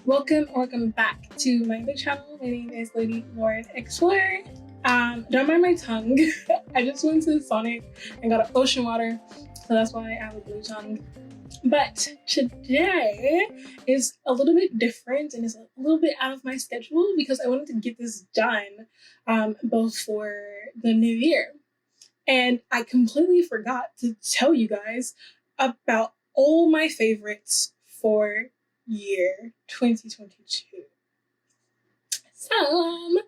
Welcome back to my YouTube channel. My name is Lady Lord Explorer. Don't mind my tongue. I just went to Sonic and got an ocean water, so that's why I have a blue tongue. But today is a little bit different and is a little bit out of my schedule because I wanted to get this done before the new year. And I completely forgot to tell you guys about all my favorites for year 2022. So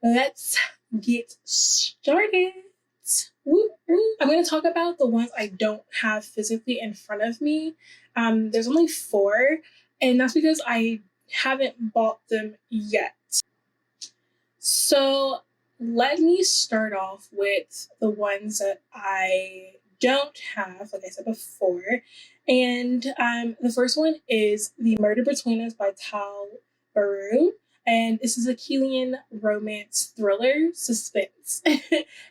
let's get started. I'm going to talk about the ones I don't have physically in front of me. There's only 4, and that's because I haven't bought them yet. So let me start off with the ones that I don't have, like I said before. And the first one is The Murder Between Us by Tal Baru. And this is a Chilean romance thriller suspense.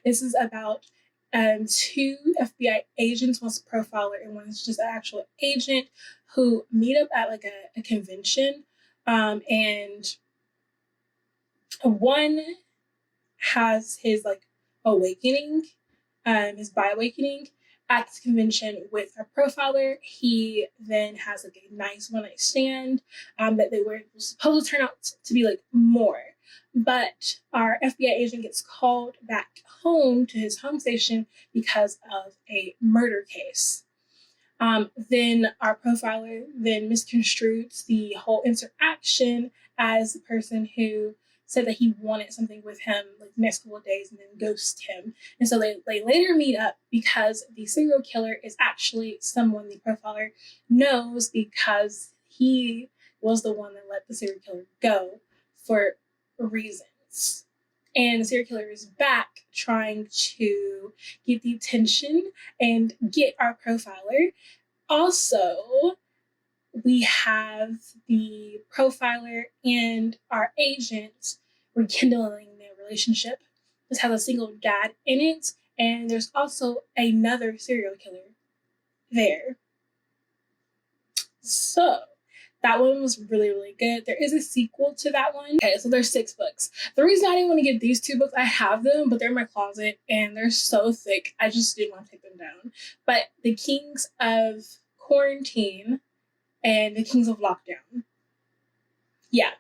This is about 2 FBI agents, one's a profiler and one's just an actual agent, who meet up at like a convention. And one has his like awakening, his bi-awakening at this convention with a profiler. He then has like a nice one-night stand that they were supposed to turn out to be like more. But our FBI agent gets called back home to his home station because of a murder case. Then our profiler then misconstrues the whole interaction as the person who said that he wanted something with him like the next couple of days and then ghost him. And so they later meet up because the serial killer is actually someone the profiler knows because he was the one that let the serial killer go for reasons. And the serial killer is back trying to get the attention and get our profiler. Also, we have the profiler and our agent rekindling their relationship. This has a single dad in it, and there's also another serial killer there. So that one was really, really good. There is a sequel to that one. Okay, so there's 6 books. The reason I didn't want to get these 2 books, I have them, but they're in my closet and they're so thick. I just didn't want to take them down. But The Kings of Quarantine and The Kings of Lockdown. Yeah.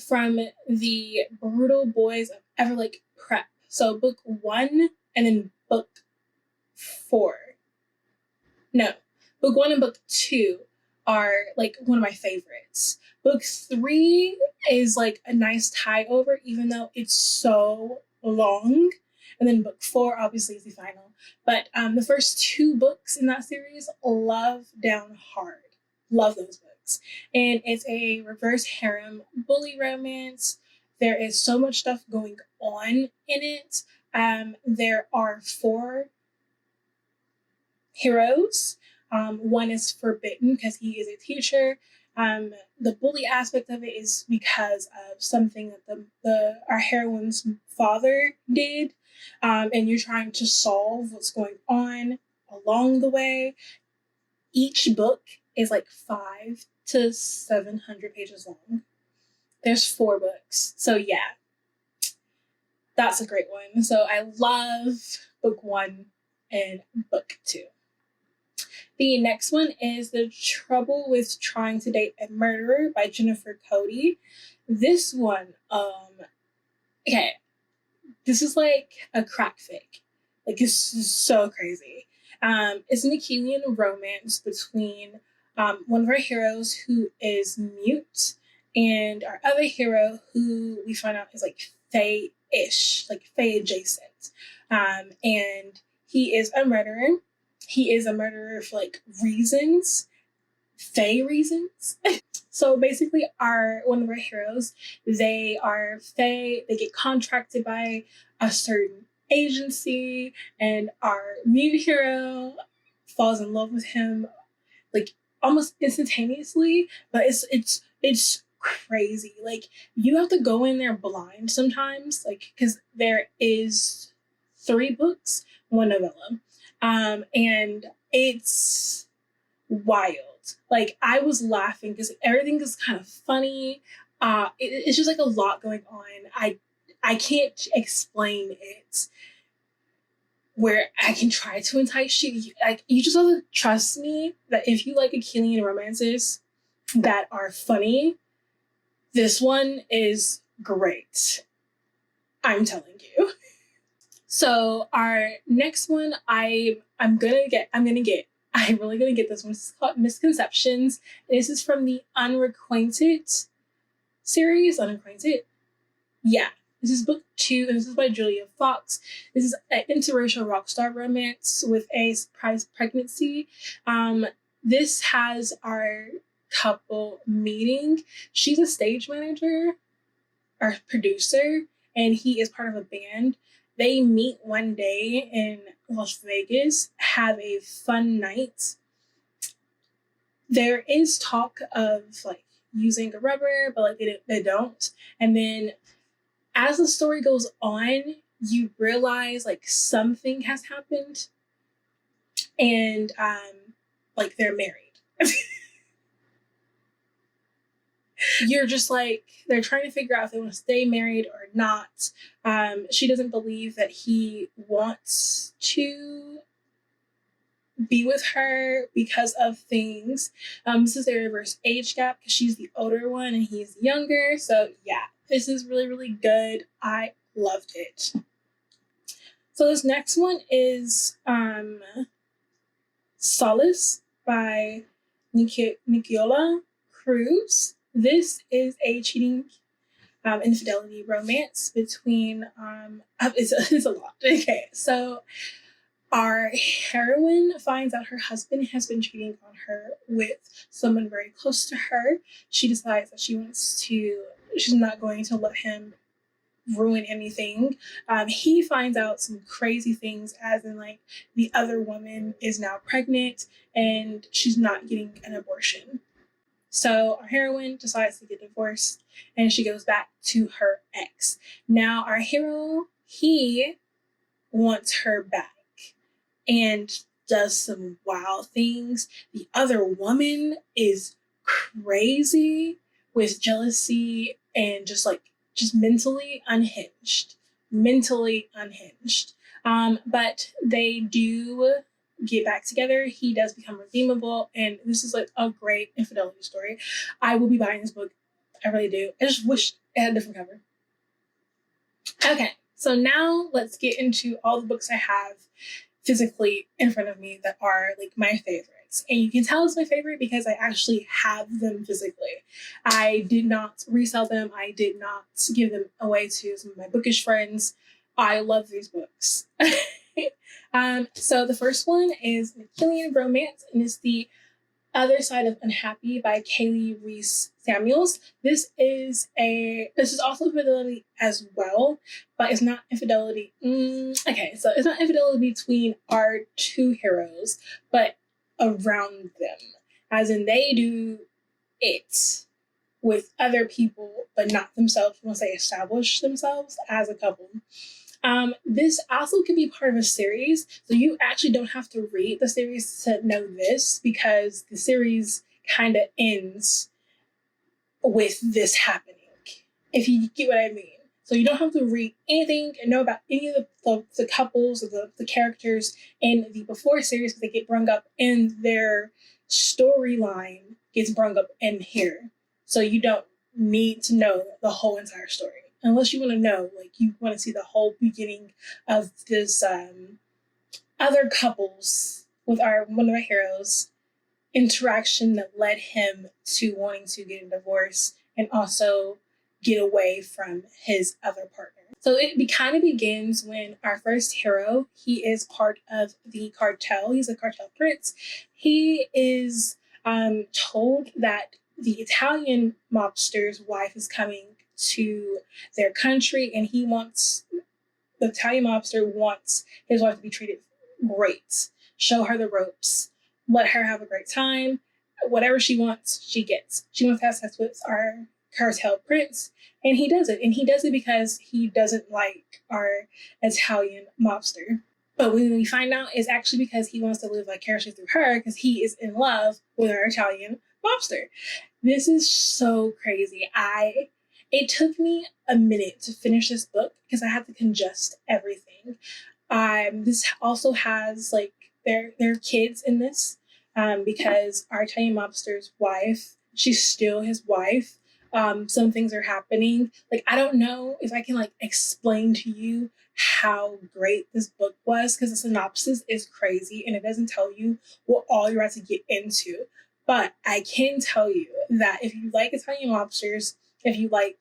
From the Brutal Boys of Everlake Prep. So book 1 and then book 4. No, book 1 and book 2 are like one of my favorites. Book 3 is like a nice tie over, even though it's so long. And then book 4 obviously is the final. But the first 2 books in that series, love down hard. Love those books. And it's a reverse harem bully romance. There is so much stuff going on in it. There are 4 heroes. One is forbidden because he is a teacher. The bully aspect of it is because of something that our heroine's father did. And you're trying to solve what's going on along the way. Each book is like 500 to 700 pages long. There's 4 books. So yeah, that's a great one. So I love book 1 and book 2. The next one is The Trouble with Trying to Date a Murderer by Jennifer Cody. This one, okay, this is like a crack fic. Like, this is so crazy. It's an Chilean romance between one of our heroes who is mute and our other hero who we find out is like Fae-ish, like Fae adjacent. And he is a murderer. He is a murderer for like reasons, Fae reasons. So basically one of our heroes, they are Fae, they get contracted by a certain agency, and our mute hero falls in love with him like almost instantaneously. But it's crazy. Like, you have to go in there blind sometimes, like, because there is 3 books, 1 novella, and it's wild. Like, I was laughing because everything is kind of funny. It's just like a lot going on. I can't explain it where I can try to entice you. Like, you just have to trust me that if you like Achillean romances that are funny, this one is great. I'm telling you. So our next one, I'm really gonna get this one. It's called Misconceptions. This is from the Unrequited series. Unacquainted? Yeah. This is book 2, and this is by Julia Fox. This is an interracial rock star romance with a surprise pregnancy. This has our couple meeting. She's a stage manager or producer, and he is part of a band. They meet one day in Las Vegas, have a fun night. There is talk of like using a rubber, but like they don't. And then as the story goes on, you realize like something has happened, and like they're married. You're just like, they're trying to figure out if they want to stay married or not. She doesn't believe that he wants to be with her because of things. This is a reverse age gap because she's the older one and he's younger. So yeah, this is really, really good. I loved it. So this next one is Solace by Nicola Cruz. This is a cheating infidelity romance between it's a lot. Okay, so our heroine finds out her husband has been cheating on her with someone very close to her. She decides that she's not going to let him ruin anything. He finds out some crazy things, as in like the other woman is now pregnant and she's not getting an abortion. So our heroine decides to get divorced and she goes back to her ex. Now our hero, he wants her back and does some wild things. The other woman is crazy with jealousy and just mentally unhinged. But they do get back together. He does become redeemable, and this is like a great infidelity story. I will be buying this book. I really do. I just wish it had a different cover. Okay, so now let's get into all the books I have physically in front of me that are like my favorites. And you can tell it's my favorite because I actually have them physically. I did not resell them. I did not give them away to some of my bookish friends. I love these books. So the first one is an Achillean romance, and it's The Other Side of Unhappy by Kaylee Reese Samuels. This is also infidelity as well, but it's not infidelity. Okay, so it's not infidelity between our two heroes, but around them. As in, they do it with other people, but not themselves once they establish themselves as a couple. This also could be part of a series, so you actually don't have to read the series to know this, because the series kind of ends with this happening, if you get what I mean. So you don't have to read anything and know about any of the couples or the characters in the before series, because they get brung up in their storyline, gets brung up in here. So you don't need to know the whole entire story. Unless you want to know, like you want to see the whole beginning of this other couples with one of our heroes interaction that led him to wanting to get a divorce and also get away from his other partner. So it kind of begins when our first hero, he is part of the cartel. He's a cartel prince. He is told that the Italian mobster's wife is coming to their country, and the Italian mobster wants his wife to be treated great, show her the ropes, let her have a great time, whatever she wants, she gets. She wants to have sex with our cartel prince, and he does it. And he does it because he doesn't like our Italian mobster. But when we find out, it's actually because he wants to live vicariously through her because he is in love with our Italian mobster. This is so crazy. It took me a minute to finish this book because I had to congest everything. This also has like their kids in this, because our Italian mobster's wife, she's still his wife. Some things are happening. Like, I don't know if I can like explain to you how great this book was because the synopsis is crazy and it doesn't tell you what all you're about to get into. But I can tell you that if you like Italian mobsters, if you like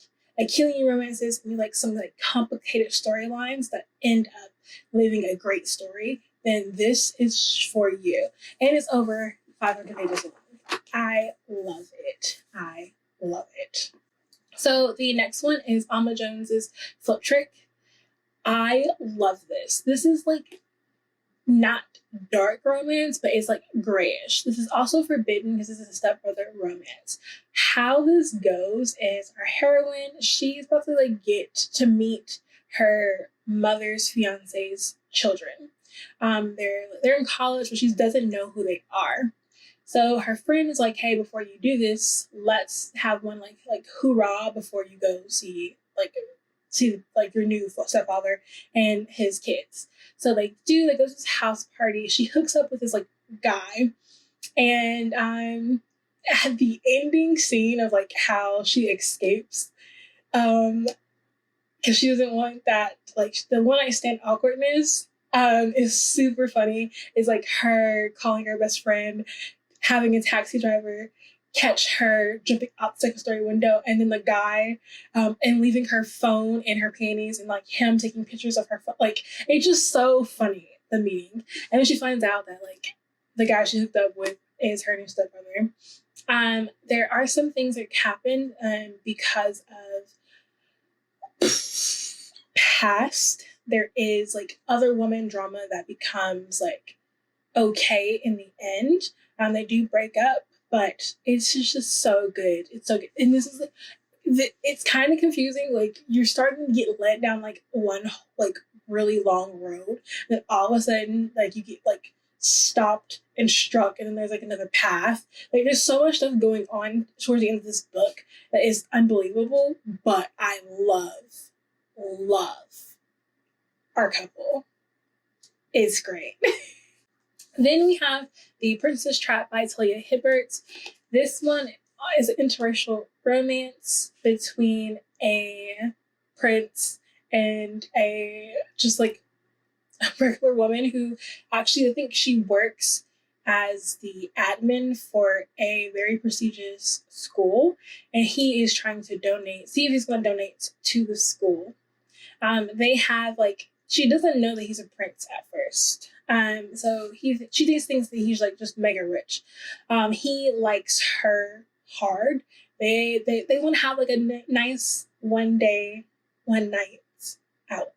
killing romances, and you like some like complicated storylines that end up living a great story, then this is for you. And it's over 500 pages long. I love it. I love it. So the next one is Alma Jones's Flip Trick. I love this. This is like not dark romance, but it's like grayish. This is also forbidden because this is a stepbrother romance. How this goes is our heroine, she's about to like get to meet her mother's fiance's children. They're in college, but she doesn't know who they are. So her friend is like, hey, before you do this, let's have one like hoorah before you go see your new stepfather and his kids. So they go to this house party. She hooks up with this like guy, and at the ending scene of like how she escapes, because she doesn't want that like the one night stand awkwardness, is super funny. It's like her calling her best friend, having a taxi driver catch her jumping out the second story window, and then the guy and leaving her phone in her panties, and like him taking pictures of her phone. Like, it's just so funny, the meeting. And then she finds out that like the guy she hooked up with is her new stepbrother. There are some things that happen because of past. There is like other woman drama that becomes like okay in the end. They do break up, but it's just so good. It's so good. And this is like, it's kind of confusing. Like, you're starting to get led down like one like really long road. Then all of a sudden, like, you get like stopped and struck, and then there's like another path. Like, there's so much stuff going on towards the end of this book that is unbelievable. But I love our couple. It's great. Then we have The Princess Trap by Talia Hibbert. This one is an interracial romance between a prince and a just like a regular woman who actually, I think she works as the admin for a very prestigious school, and he is trying to see if he's going to donate to the school. They have like, she doesn't know that he's a prince at first. So she thinks that he's like just mega rich. He likes her hard. They want to have like a nice one day, one night out.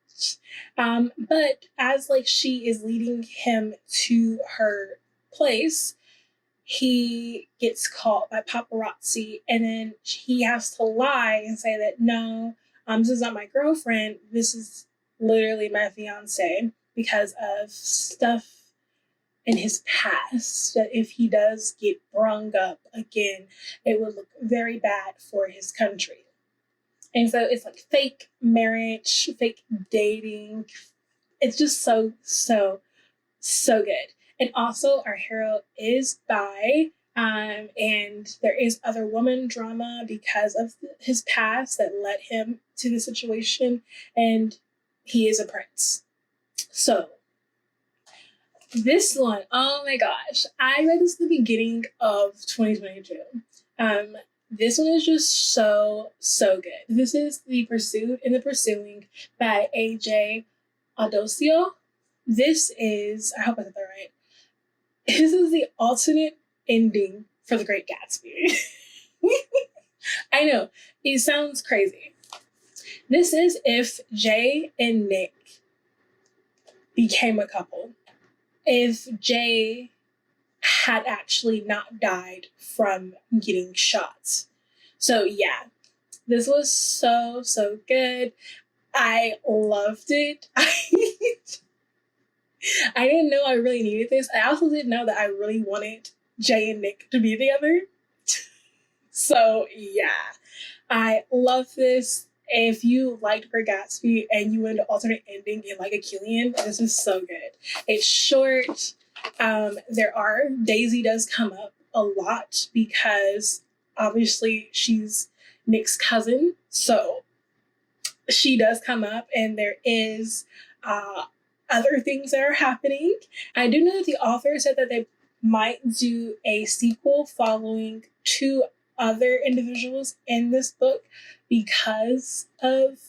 But as like she is leading him to her place, he gets caught by paparazzi, and then he has to lie and say that no, this is not my girlfriend. This is literally my fiance, because of stuff in his past that if he does get brung up again, it would look very bad for his country. And so it's like fake marriage, fake dating. It's just so good. And also our hero is bi, and there is other woman drama because of his past that led him to the situation, and he is a prince. So this one, oh my gosh, I read this at the beginning of 2022. This one is just so good. This is The Pursued and the Pursuing by AJ Adosio. This is, I hope I said that right. This is the alternate ending for The Great Gatsby. I know, it sounds crazy. This is if Jay and Nick became a couple. If Jay had actually not died from getting shot. So yeah, this was so good. I loved it. I didn't know I really needed this. I also didn't know that I really wanted Jay and Nick to be together. So yeah, I love this. If you liked Great Gatsby and you wanted an alternate ending in like a Killian, this is so good. It's short. Daisy does come up a lot because obviously she's Nick's cousin, so she does come up, and there is other things that are happening. I do know that the author said that they might do a sequel following two other individuals in this book because of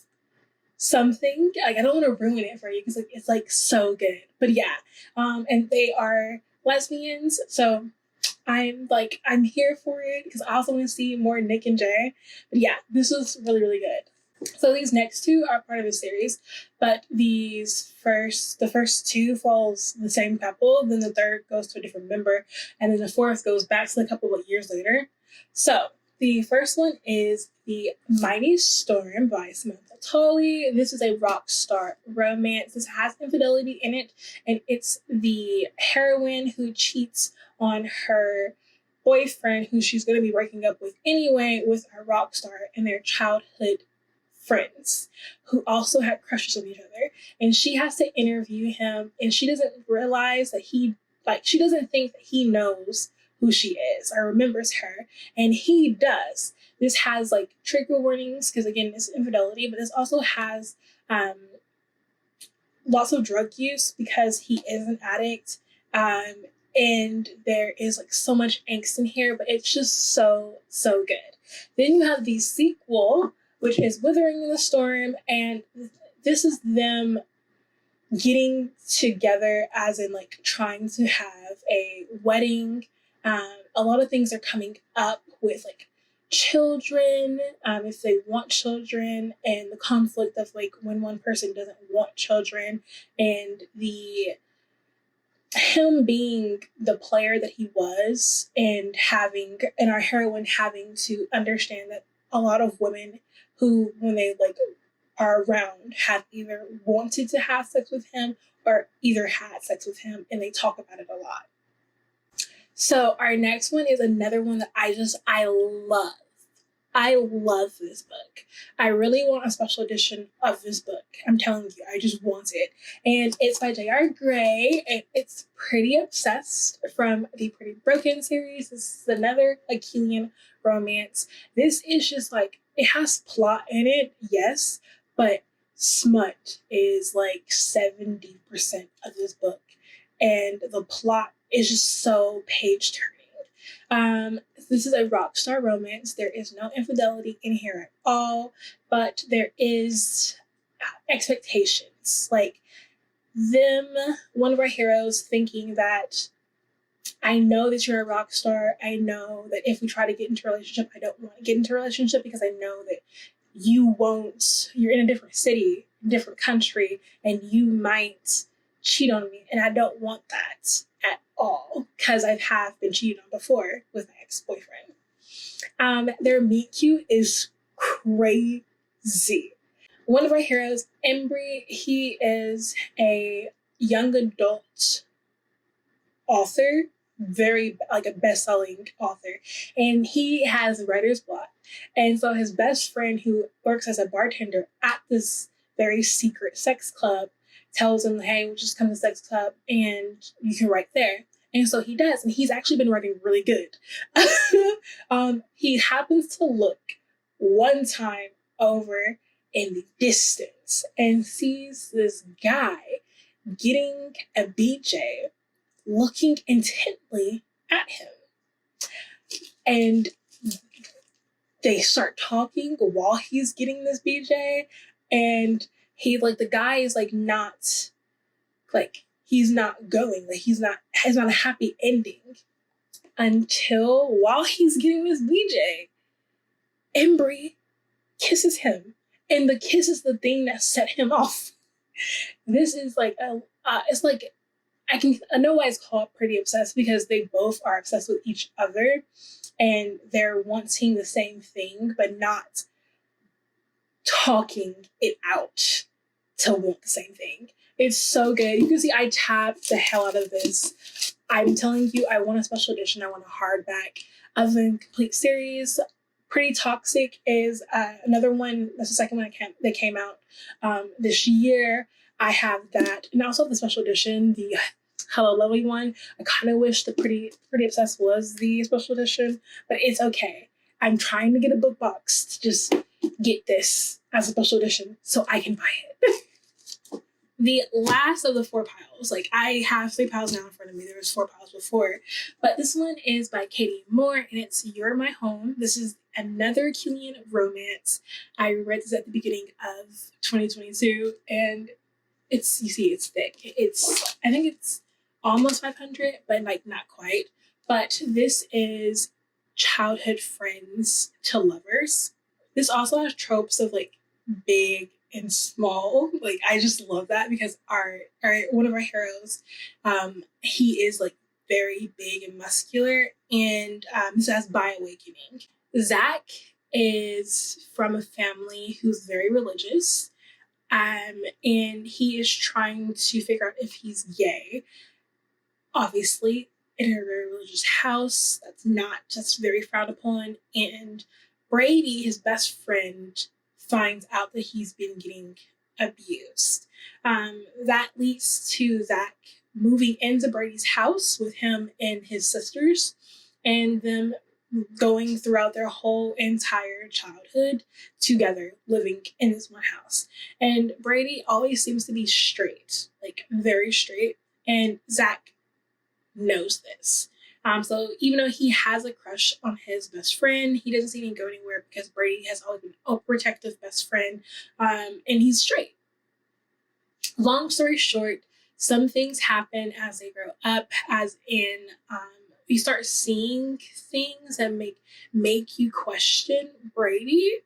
something. Like, I don't want to ruin it for you because like it's like so good. But yeah, and they are lesbians, so I'm here for it because I also want to see more Nick and Jay. But yeah, this was really, really good. So these next two are part of the series, but the first two follows the same couple, then the third goes to a different member, and then the fourth goes back to the couple of years later. So the first one is The Mighty Storm by Samantha Tolley. This is a rock star romance. This has infidelity in it, and it's the heroine who cheats on her boyfriend, who she's going to be breaking up with anyway, with a rock star, and their childhood friends who also had crushes on each other. And she has to interview him, and she doesn't realize that she doesn't think that he knows who she is or remembers her, and he does. This has like trigger warnings because again, it's infidelity, but this also has lots of drug use because he is an addict, and there is like so much angst in here, but it's just so good. Then you have the sequel, which is Withering in the Storm, and this is them getting together as in like trying to have a wedding. A lot of things are coming up with like children, if they want children, and the conflict of like when one person doesn't want children, and him being the player that he was, and our heroine having to understand that a lot of women who, when they like are around, have either wanted to have sex with him or either had sex with him, and they talk about it a lot. So our next one is another one that I love. I love this book. I really want a special edition of this book. I'm telling you, I just want it. And it's by J.R. Gray, and it's Pretty Obsessed from the Pretty Broken series. This is another Achillean romance. This is just like, it has plot in it, yes, but smut is like 70% of this book. And the plot is just so page turning. This is a rock star romance. There is no infidelity in here at all, but there is expectations. Like one of our heroes thinking that, I know that you're a rock star. I know that if we try to get into a relationship, I don't want to get into a relationship because I know that you're in a different city, different country, and you might cheat on me. And I don't want that at all because I have been cheated on before with my ex-boyfriend. Their meet cute is crazy. One of our heroes, Embry, he is a young adult author, very like a best-selling author, and he has writer's block. And so his best friend, who works as a bartender at this very secret sex club, tells him, hey, we'll just come to the sex club and you can write there. And so he does, and he's actually been writing really good. He happens to look one time over in the distance and sees this guy getting a BJ, looking intently at him. And they start talking while he's getting this BJ, and the guy is not he's not going, has not a happy ending until while he's getting this BJ, Embry kisses him, and the kiss is the thing that set him off. This is it's like, I know why it's called Pretty Obsessed, because they both are obsessed with each other and they're wanting the same thing, but not talking it out to want the same thing. It's so good. You can see I tapped the hell out of this. I'm telling you, I want a special edition. I want a hardback of the complete series. Pretty Toxic is another one. That's the second one that came out this year. I have that, and I also have the special edition, the Hello Lovely one. I kind of wish the Pretty Obsessed was the special edition, but it's okay. I'm trying to get a book box to just get this as a special edition so I can buy it. The last of the 4 piles, like I have 3 piles now in front of me. There was 4 piles before, but this one is by Katie Moore, and it's You're My Home. This is another Killian romance. I read this at the beginning of 2022, and it's thick. I think it's almost 500, but like not quite. But this is childhood friends to lovers. This also has tropes of like big and small. Like I just love that because our one of our heroes, he is like very big and muscular, and this has By Awakening. Zach is from a family who's very religious, and he is trying to figure out if he's gay. Obviously, in a very religious house, that's very frowned upon. And Brady, his best friend, finds out that he's been getting abused. That leads to Zach moving into Brady's house with him and his sisters, and them going throughout their whole entire childhood together, living in this one house. And Brady always seems to be straight, like very straight, and Zach knows this. So even though he has a crush on his best friend, he doesn't see him go anywhere because Brady has always been a protective best friend, and he's straight. Long story short, some things happen as they grow up, as in you start seeing things that make you question Brady,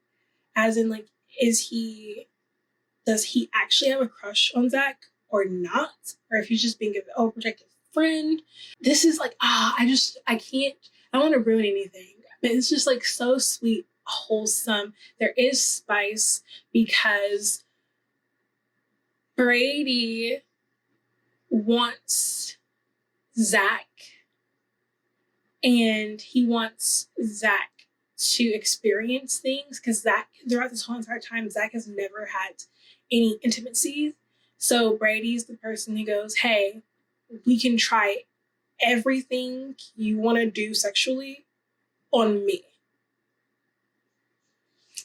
as in like, does he actually have a crush on Zach or not? Or if he's just being an overprotective friend. This is like, I don't want to ruin anything, but it's just like so sweet, wholesome. There is spice because Brady wants Zach, and he wants Zach to experience things because Zach, throughout this whole entire time, Zach has never had any intimacy. So Brady's the person who goes, hey, we can try everything you want to do sexually on me.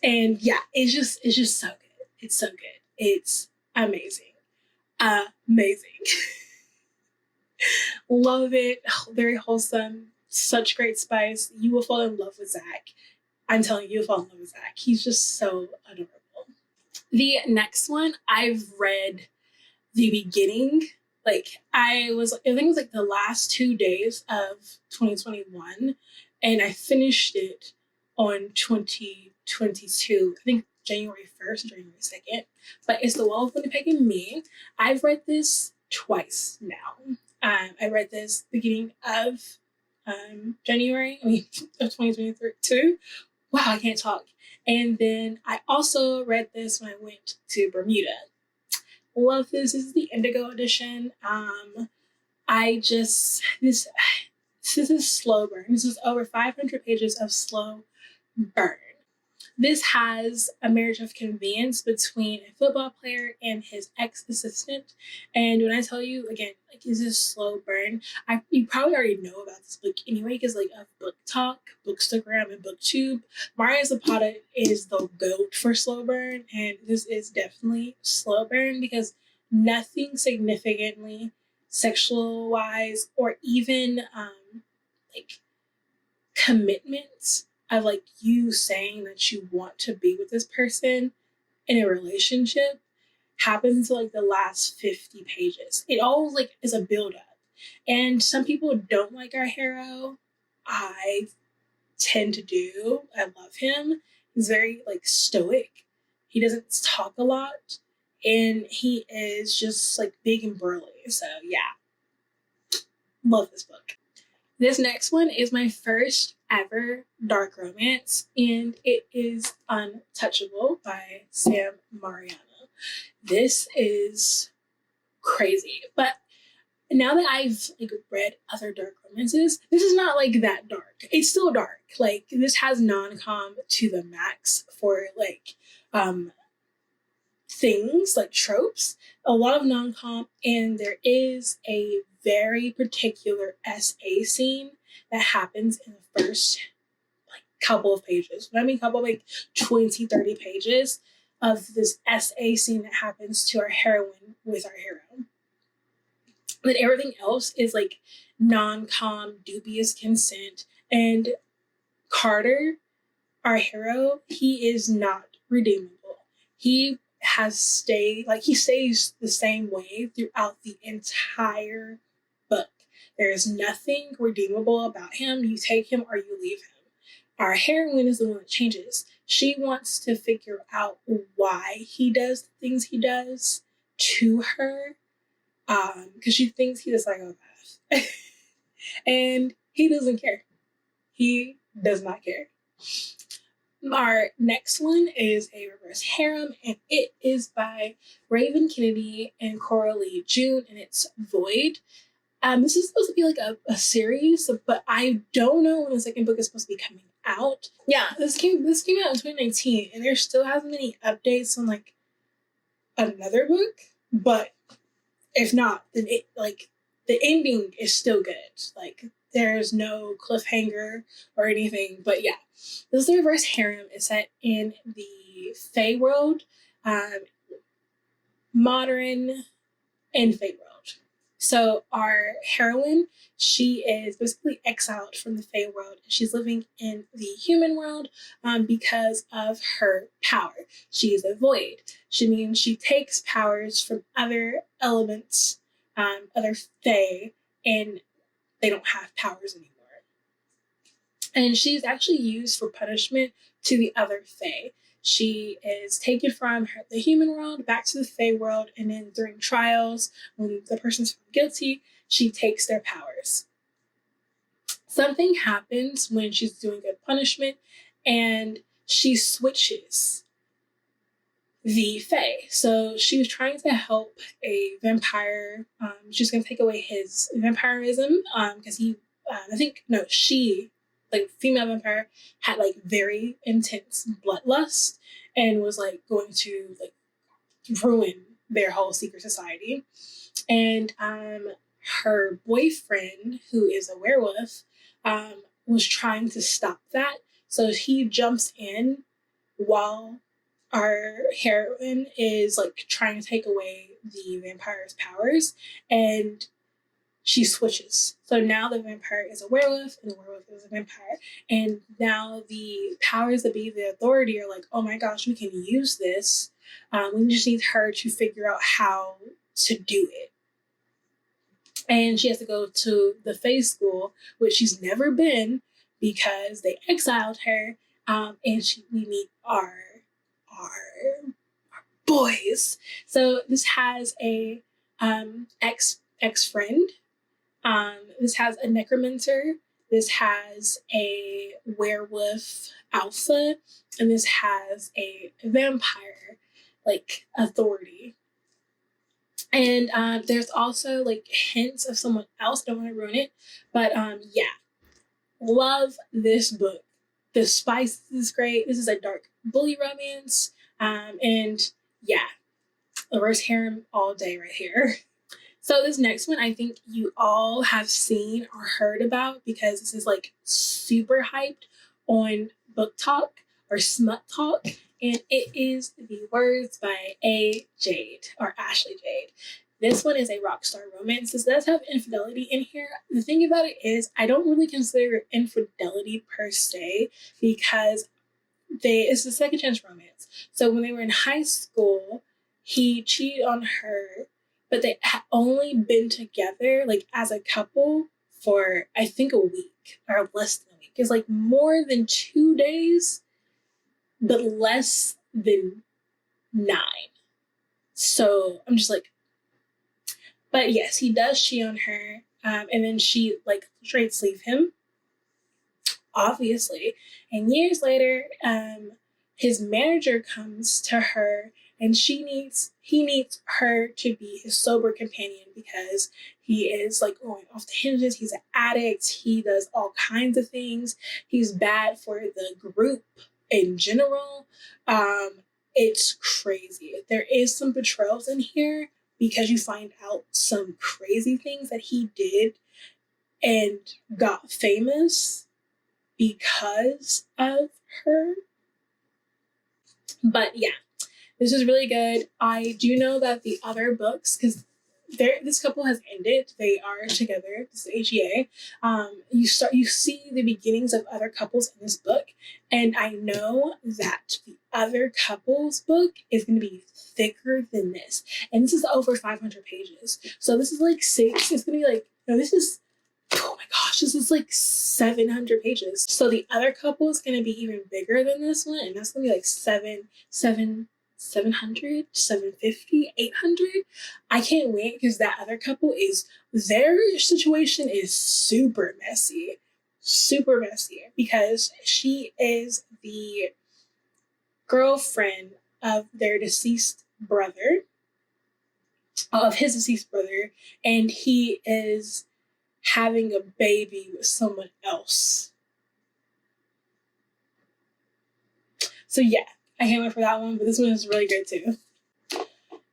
And yeah, it's just so good. It's so good. It's amazing. Amazing. Love it. Very wholesome. Such great spice. You will fall in love with Zach. I'm telling you, you'll fall in love with Zach. He's just so adorable. The next one, I've read the beginning. Like I think it was like the last 2 days of 2021, and I finished it on 2022. I think January 1st, January 2nd. But it's The Wall of Winnipeg and Me. I've read this twice now. I read this beginning of January, of 2022. Wow, I can't talk. And then I also read this when I went to Bermuda. Love this. This is the Indigo edition. This is slow burn. This is over 500 pages of slow burn. This has a marriage of convenience between a football player and his ex-assistant. And when I tell you, again, like, this is slow burn, you probably already know about this book anyway, because like of Booktok, Bookstagram, and Booktube, Maria Zapata is the GOAT for slow burn, and this is definitely slow burn because nothing significantly sexual-wise or even like commitment of like you saying that you want to be with this person in a relationship happens to like the last 50 pages. It all like is a build up. And some people don't like our hero. I tend to do. I love him. He's very like stoic. He doesn't talk a lot. And he is just like big and burly. So yeah. Love this book. This next one is my first ever dark romance, and it is Untouchable by Sam Mariano. This is crazy. But now that I've like read other dark romances, this is not like that dark. It's still dark. Like this has non-com to the max for like things like tropes, a lot of non-com, and there is a very particular SA scene that happens in the first like couple of pages. When I mean couple, like 20, 30 pages of this SA scene that happens to our heroine with our hero. But everything else is like non-com, dubious consent, and Carter, our hero, he is not redeemable. He stays the same way throughout the entire book. There is nothing redeemable about him. You take him or you leave him. Our heroine is the one that changes. She wants to figure out why he does the things he does to her, because she thinks he's a psychopath. And he doesn't care. He does not care. Our next one is a reverse harem, and it is by Raven Kennedy and Coralie June, and it's Void. This is supposed to be like a series, but I don't know when the second book is supposed to be coming out. Yeah, this came out in 2019, and there still hasn't been any updates on like another book. But if not, then it like the ending is still good. Like there's no cliffhanger or anything. But yeah, this is the reverse harem. Is set in the Fae world, modern and Fae world. So our heroine, she is basically exiled from the Fae world. She's living in the human world because of her power. She is a void. She means she takes powers from other elements, other Fae, and they don't have powers anymore. And she's actually used for punishment to the other Fae. She is taken from the human world back to the Fae world, and then during trials, when the person's found guilty, she takes their powers. Something happens when she's doing good punishment, and she switches the Fae. So she was trying to help a vampire. She's going to take away his vampirism because she, like female vampire, had like very intense bloodlust and was like going to like ruin their whole secret society. And her boyfriend, who is a werewolf, was trying to stop that. So he jumps in while our heroine is like trying to take away the vampire's powers, and she switches. So now the vampire is a werewolf and the werewolf is a vampire. And now the powers that be, the authority, are like, oh my gosh, we can use this. We just need her to figure out how to do it. And she has to go to the Fae school, which she's never been because they exiled her. And we meet our boys. So this has a ex-friend. This has a necromancer, this has a werewolf alpha, and this has a vampire, like, authority. And there's also, like, hints of someone else. Don't want to ruin it. But, yeah. Love this book. The spice is great. This is a dark bully romance. And, yeah. Reverse harem all day right here. So this next one, I think you all have seen or heard about because this is like super hyped on Booktok or Smut Talk, and it is The Words by A. Jade or Ashley Jade. This one is a rock star romance. This does have infidelity in here. The thing about it is I don't really consider it infidelity per se because it's a second chance romance. So when they were in high school, he cheated on her, but they had only been together, like, as a couple for, I think, a week, or less than a week. It's, like, more than 2 days, but less than 9. So, I'm just like... But, yes, he does cheat on her, and then she, like, straight sleeve him, obviously. And years later, his manager comes to her and he needs her to be his sober companion because he is like going off the hinges. He's an addict. He does all kinds of things. He's bad for the group in general. It's crazy. There is some betrayals in here because you find out some crazy things that he did and got famous because of her. But yeah, this is really good. I do know that the other books, because this couple has ended. They are together. This is HEA. You see the beginnings of other couples in this book, and I know that the other couple's book is going to be thicker than this. And this is over 500 pages. So this is like six. It's going to be like, no, this is, oh my gosh, this is like 700 pages. So the other couple is going to be even bigger than this one, and that's going to be like 700, 750, 800. I can't wait because that other couple their situation is super messy because she is the girlfriend of their deceased brother, of his deceased brother, and he is having a baby with someone else. So yeah, I can't wait for that one, but this one is really good too.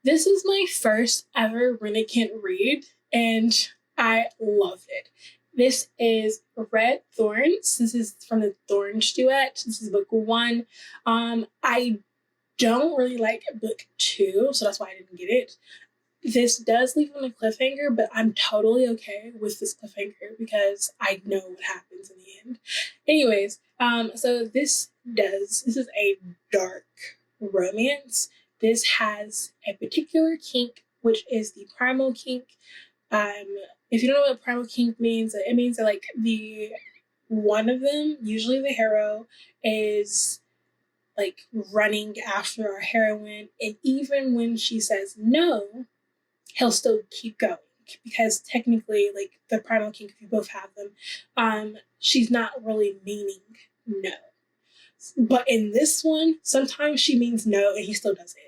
This is my first ever Renekent read, and I loved it. This is Red Thorns. This is from the Thorns duet. This is book 1. I don't really like book 2, so that's why I didn't get it. This does leave on a cliffhanger, but I'm totally okay with this cliffhanger because I know what happens in the end. Anyways, so this is a dark romance. This has a particular kink, which is the primal kink. If you don't know what primal kink means, it means that like one of them, usually the hero, is like running after our heroine, and even when she says no, he'll still keep going because technically, like the primal kink, if you both have them, she's not really meaning no. But in this one, sometimes she means no and he still does it.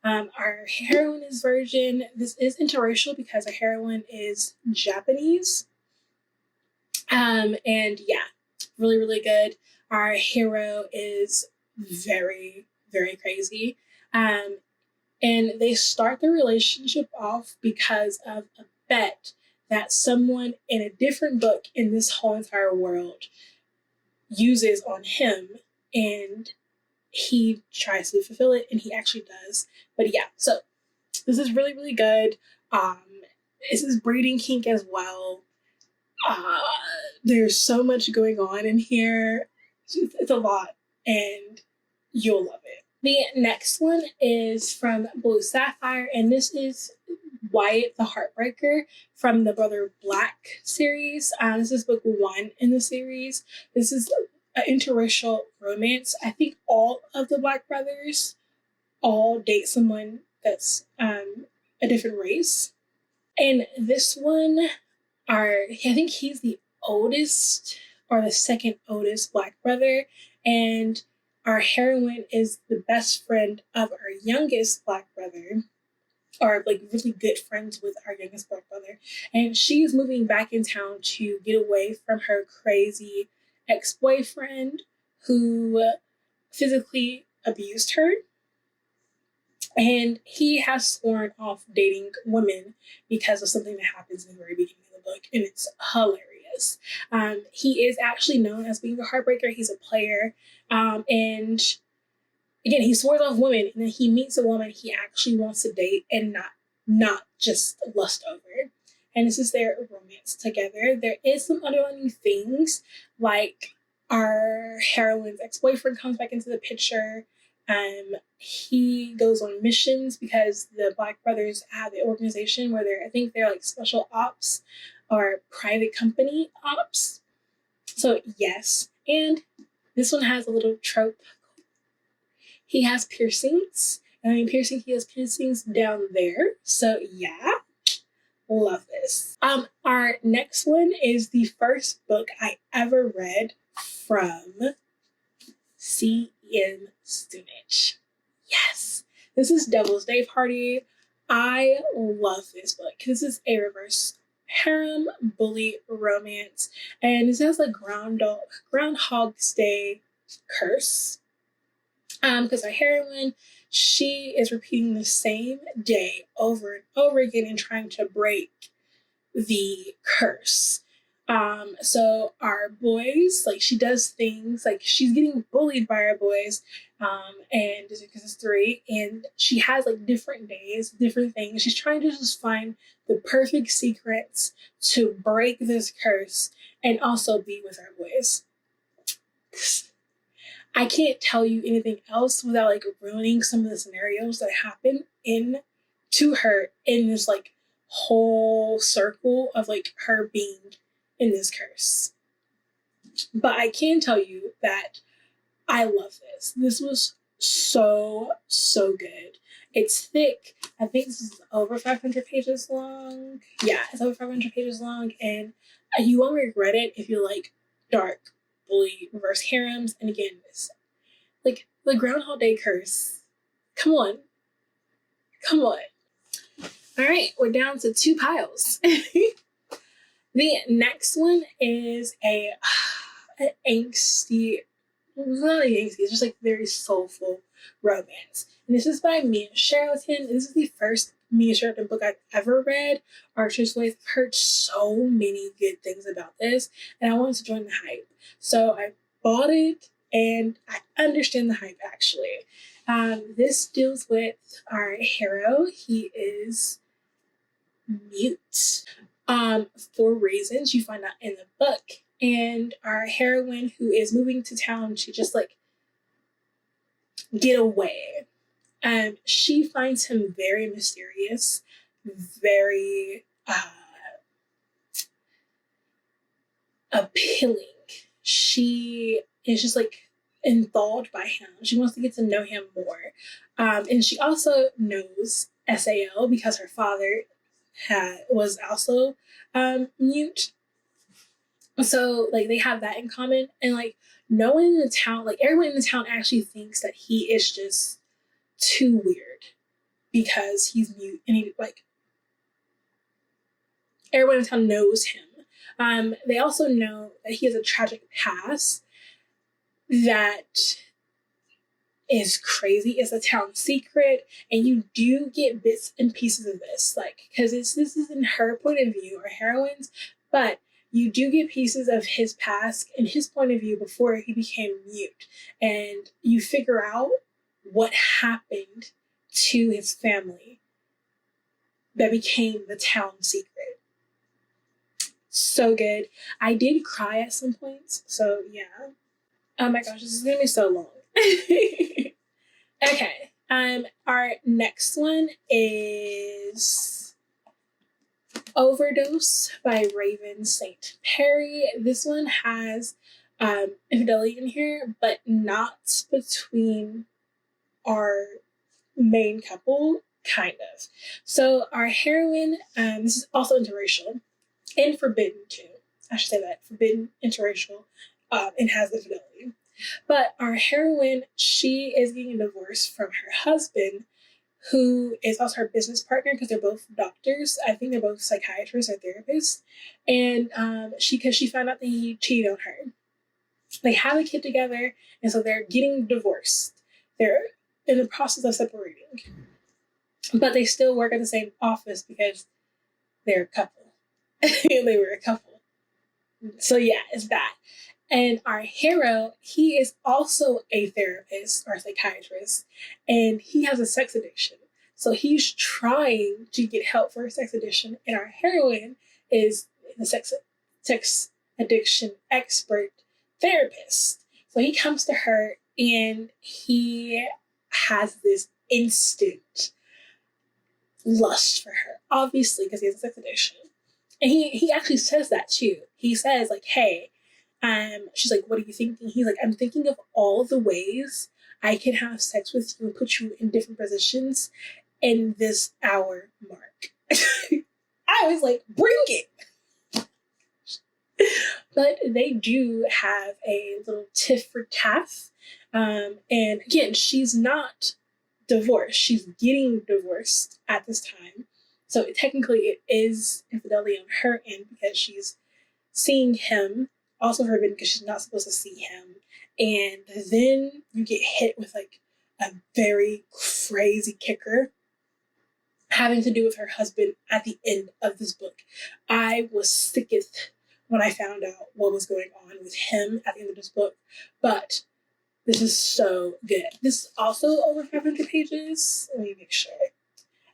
Our heroine is virgin. This is interracial because our heroine is Japanese. And yeah, really, really good. Our hero is very, very crazy. And they start the relationship off because of a bet that someone in a different book in this whole entire world uses on him, and he tries to fulfill it, and he actually does. But yeah, so this is really, really good. This is breeding kink as well. There's so much going on in here. It's a lot, and you'll love it. The next one is from Blue Sapphire, and this is Wyatt the Heartbreaker from the Brother Black series. This is book 1 in the series. This is an interracial romance. I think all of the Black brothers all date someone that's a different race. And this one, I think he's the oldest or the second oldest Black brother, and our heroine is the best friend of our youngest Black brother, or like really good friends with our youngest Black brother. And she's moving back in town to get away from her crazy ex-boyfriend who physically abused her. And he has sworn off dating women because of something that happens in the very beginning of the book, and it's hilarious. He is actually known as being a heartbreaker. He's a player. And again, he swears off women, and then he meets a woman he actually wants to date and not just lust over. And this is their romance together. There is some underlying things, like our heroine's ex-boyfriend comes back into the picture. He goes on missions because the Black brothers have an organization where I think they're like special ops or private company ops. So yes, and this one has a little trope. He has piercings. And he has piercings down there. So yeah, love this. Our next one is the first book I ever read from C.M. Stunich. Yes, This is Devil's Day Party. I love this book. This is a reverse harem bully romance, and this has a Groundhog's Day curse. Because our heroine, she is repeating the same day over and over again and trying to break the curse. So our boys, like, she does things like she's getting bullied by our boys, and because it's 3, and she has like different days, different things. She's trying to just find the perfect secrets to break this curse and also be with our boys. I can't tell you anything else without like ruining some of the scenarios that happen to her in this like whole circle of like her being in this curse. But I can tell you that I love this. This was so good. It's thick. I think this is over 500 pages long. Yeah, it's over 500 pages long, and you won't regret it if you like dark bully reverse harems. And again, this like the Groundhog Day curse. Come on. All right, we're down to 2 piles. The next one is an angsty, not angsty, it's just like very soulful romance. And this is by Mia Charlton. This is the first Mia Charlton book I've ever read. I've heard so many good things about this, and I wanted to join the hype. So I bought it, and I understand the hype actually. This deals with our hero. He is mute. For reasons you find out in the book. And our heroine, who is moving to town to just like get away, she finds him very mysterious, very appealing. She is just like enthralled by him. She wants to get to know him more. And she also knows SAL because her father was also mute. So like they have that in common, and like no one in the town, like everyone in the town actually thinks that he is just too weird because he's mute, and he like everyone in the town knows him. They also know that he has a tragic past that is crazy. It's a town secret, and you do get bits and pieces of this, like, because this is in her point of view, our heroines, but you do get pieces of his past and his point of view before he became mute, and you figure out what happened to his family that became the town secret. So good. I did cry at some points, so yeah. Oh my gosh, this is gonna be so long. Okay. Our next one is Overdose by Raven St. Perry. This one has infidelity in here, but not between our main couple, kind of. So our heroine, this is also interracial and forbidden too. I should say that, forbidden, interracial, and has infidelity. But our heroine, she is getting a divorce from her husband, who is also her business partner because they're both doctors. I think they're both psychiatrists or therapists. And because she found out that he cheated on her. They have a kid together, and so they're getting divorced. They're in the process of separating. But they still work at the same office because they're a couple. They were a couple. So yeah, it's that. And our hero, he is also a therapist or a psychiatrist, and he has a sex addiction. So he's trying to get help for a sex addiction, and our heroine is the sex addiction expert therapist. So he comes to her, and he has this instant lust for her, obviously, because he has a sex addiction. And he actually says that too. He says, like, hey, she's like, what are you thinking? He's like, I'm thinking of all the ways I can have sex with you and put you in different positions in this hour mark. I was like, bring it. But they do have a little tiff for taff. And again, she's not divorced. She's getting divorced at this time. So technically it is infidelity on her end because she's seeing him, also forbidden because she's not supposed to see him. And then you get hit with like a very crazy kicker having to do with her husband at the end of this book. I was sickest when I found out what was going on with him at the end of this book, but this is so good. This is also over 500 pages. Let me make sure.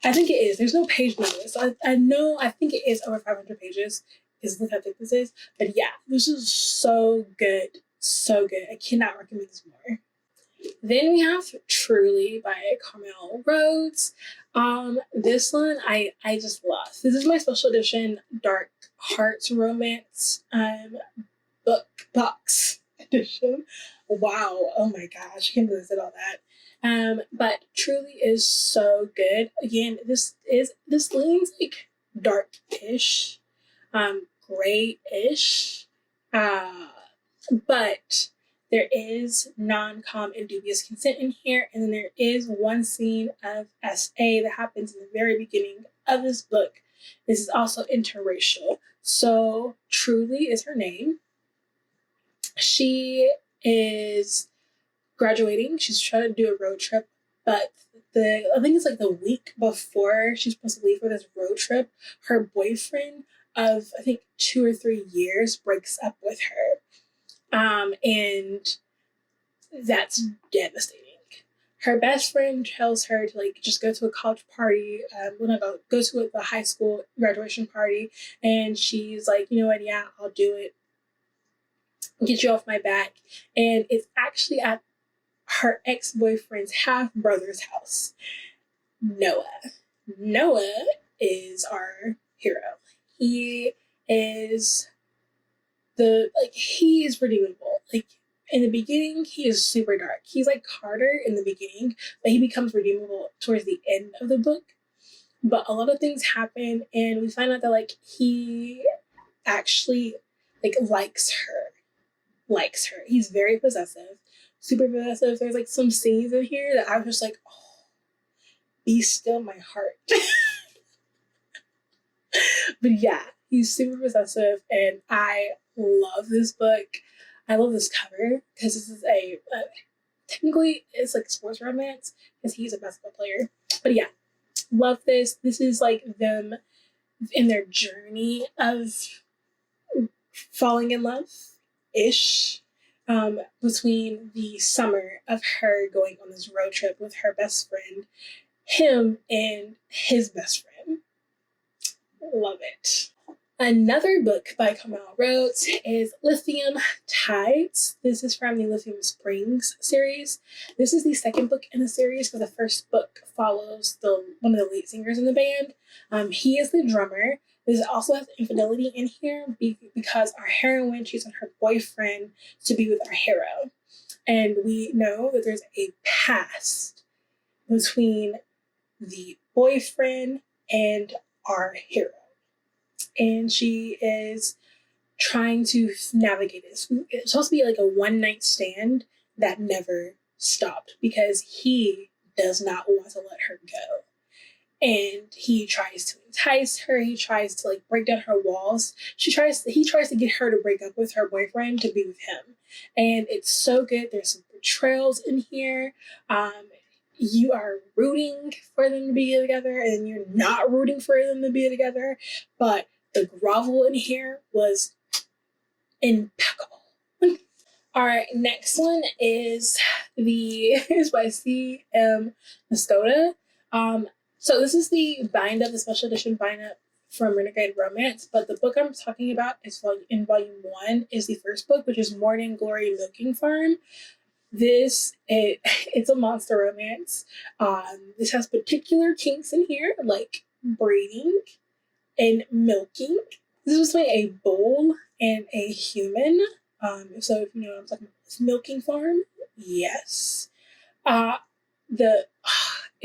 I think it is. There's no page numbers. So I think it is over 500 pages. Is how thick this is. But yeah, this is so good. So good. I cannot recommend this more. Then we have Truly by Carmel Rhodes. This one I just love. This is my special edition Dark Hearts Romance book box edition. Wow. Oh my gosh. I can't believe I said all that. But Truly is so good. Again, this leans like dark-ish, gray-ish, but there is non-com and dubious consent in here, and then there is one scene of SA that happens in the very beginning of this book. This is also interracial. So Truly is her name. She is graduating. She's trying to do a road trip, but I think it's like the week before she's supposed to leave for this road trip, her boyfriend of I think 2 or 3 years breaks up with her. And that's devastating. Her best friend tells her to like just go to a college party, go to the high school graduation party, and she's like, you know what, yeah, I'll do it. Get you off my back. And it's actually at her ex-boyfriend's half-brother's house. Noah is our hero. He is he is redeemable. Like in the beginning, he is super dark. He's like Carter in the beginning, but he becomes redeemable towards the end of the book. But a lot of things happen, and we find out that like he actually like likes her. He's very possessive, super possessive. There's like some scenes in here that I was just like, oh, be still my heart. But yeah, he's super possessive, and I love this book. I love this cover because this is technically it's like sports romance because he's a basketball player. But yeah, love this. This is like them in their journey of falling in love ish, between the summer of her going on this road trip with her best friend, him and his best friend. Love it. Another book by Carmel Rhodes is Lithium Tides. This is from the Lithium Springs series. This is the second book in the series, because the first book follows one of the lead singers in the band. He is the drummer. This also has infidelity in here because our heroine cheats on her boyfriend to be with our hero. And we know that there's a past between the boyfriend and our hero. And she is trying to navigate this. It's supposed to be like a one-night stand that never stopped because he does not want to let her go. And he tries to entice her. He tries to like break down her walls. He tries to get her to break up with her boyfriend to be with him. And it's so good. There's some betrayals in here. You are rooting for them to be together, and you're not rooting for them to be together. But the grovel in here was impeccable. Our next one is by C.M. Muscoda. So this is the the special edition bind-up from Renegade Romance, but the book I'm talking about is in volume 1 is the first book, which is Morning Glory Milking Farm. It's a monster romance. This has particular kinks in here, like breeding and milking. This was by a bull and a human. So if you know what I'm talking about, this milking farm, yes.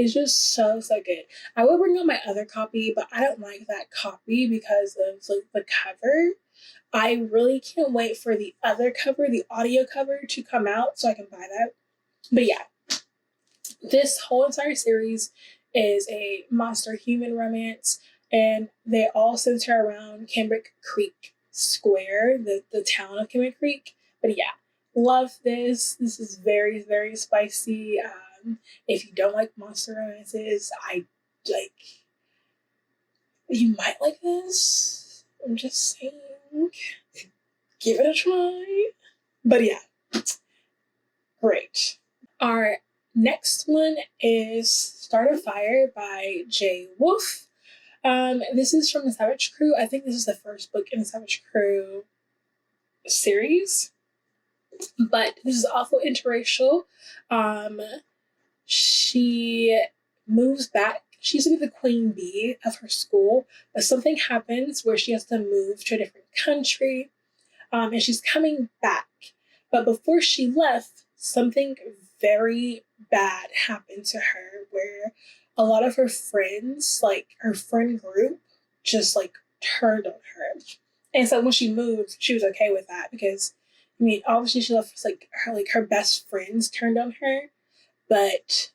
It's just so good. I will bring out my other copy, but I don't like that copy because of like the cover. I really can't wait for the other cover, the audio cover, to come out so I can buy that. But yeah, This whole entire series is a monster-human romance, and they all center around Cambric Creek Square, the town of Cambric Creek. But yeah, love this. This is very, very spicy. If you don't like monster romances, you might like this. I'm just saying, give it a try. But yeah, great. Our next one is Start a Fire by J. Wolf. This is from the Savage Crew. I think this is the first book in the Savage Crew series. But this is also interracial. She moves back. She used to be the queen bee of her school, but something happens where she has to move to a different country, and she's coming back. But before she left, something very bad happened to her where a lot of her friends, like her friend group, just like turned on her. And so when she moved, she was okay with that because, I mean, obviously she left her best friends turned on her, but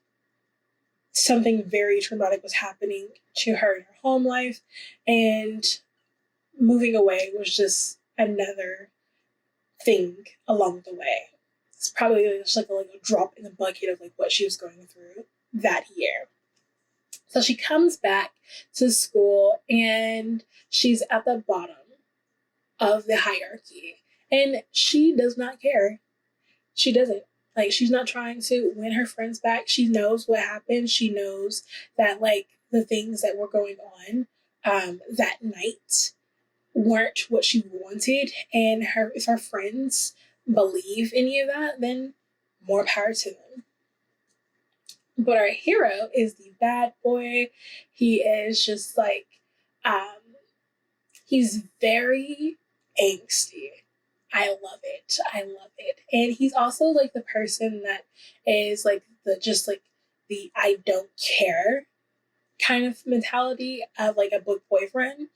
something very traumatic was happening to her in her home life, and moving away was just another thing along the way. It's probably just like a drop in the bucket of like what she was going through that year. So she comes back to school and she's at the bottom of the hierarchy, and she does not care. She doesn't. Like, she's not trying to win her friends back. She knows what happened. She knows that, like, the things that were going on that night weren't what she wanted. And if her friends believe any of that, then more power to them. But our hero is the bad boy. He is just, like, he's very angsty. I love it. I love it. And he's also like the person that is like the I don't care kind of mentality of like a book boyfriend.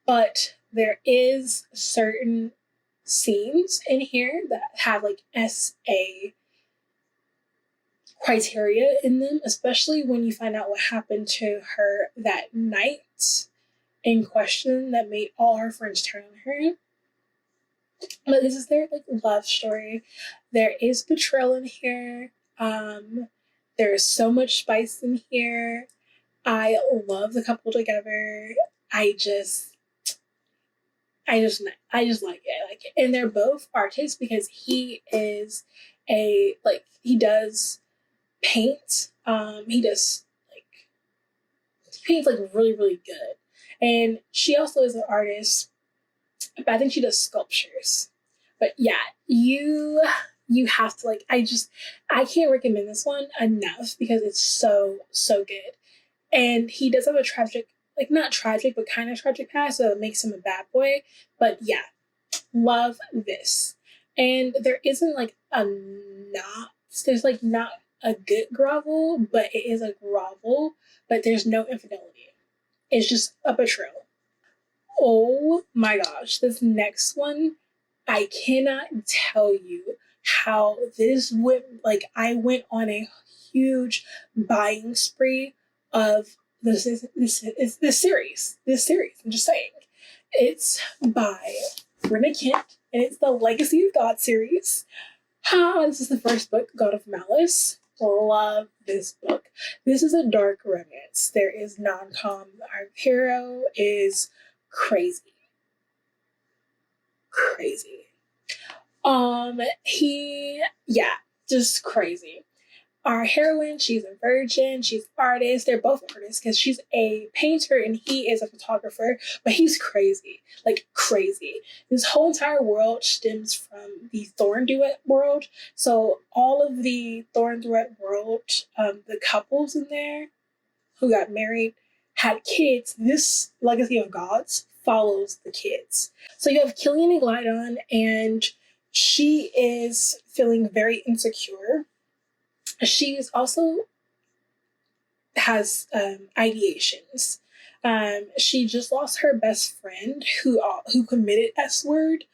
But there is certain scenes in here that have like SA criteria in them, especially when you find out what happened to her that night in question that made all her friends turn on her. But this is their like love story. There is betrayal in here. There is so much spice in here. I love the couple together. I just like it. I like it. And they're both artists because he is he does paint. He paints like really, really good. And she also is an artist. But I think she does sculptures. But yeah, you have to I can't recommend this one enough because it's so, so good. And he does have a tragic, like not tragic, but kind of tragic past, so it makes him a bad boy. But yeah, love this. And there isn't there's like not a good grovel, but it is a grovel, but there's no infidelity. It's just a betrayal. Oh my gosh, this next one, I cannot tell you how this went. Like, I went on a huge buying spree of this series. I'm just saying. It's by Brenda Kent, and it's the Legacy of God series. This is the first book, God of Malice. Love this book. This is a dark romance. There is non-com. Our hero is crazy. Just crazy. Our heroine, she's a virgin, she's an artist. They're both artists because she's a painter and he is a photographer, but he's crazy, like crazy. This whole entire world stems from the Thorn Duet world. So all of the Thorn Duet world, the couples in there who got married had kids. This Legacy of Gods follows the kids. So you have Killian and Glydon, and she is feeling very insecure. She is also has ideations. She just lost her best friend who committed S word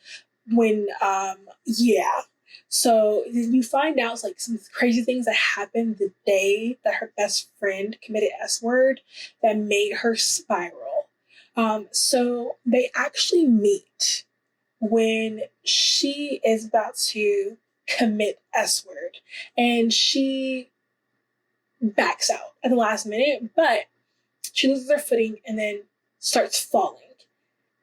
when So then you find out like some crazy things that happened the day that her best friend committed S-word that made her spiral. So they actually meet when she is about to commit S-word, and she backs out at the last minute, but she loses her footing and then starts falling.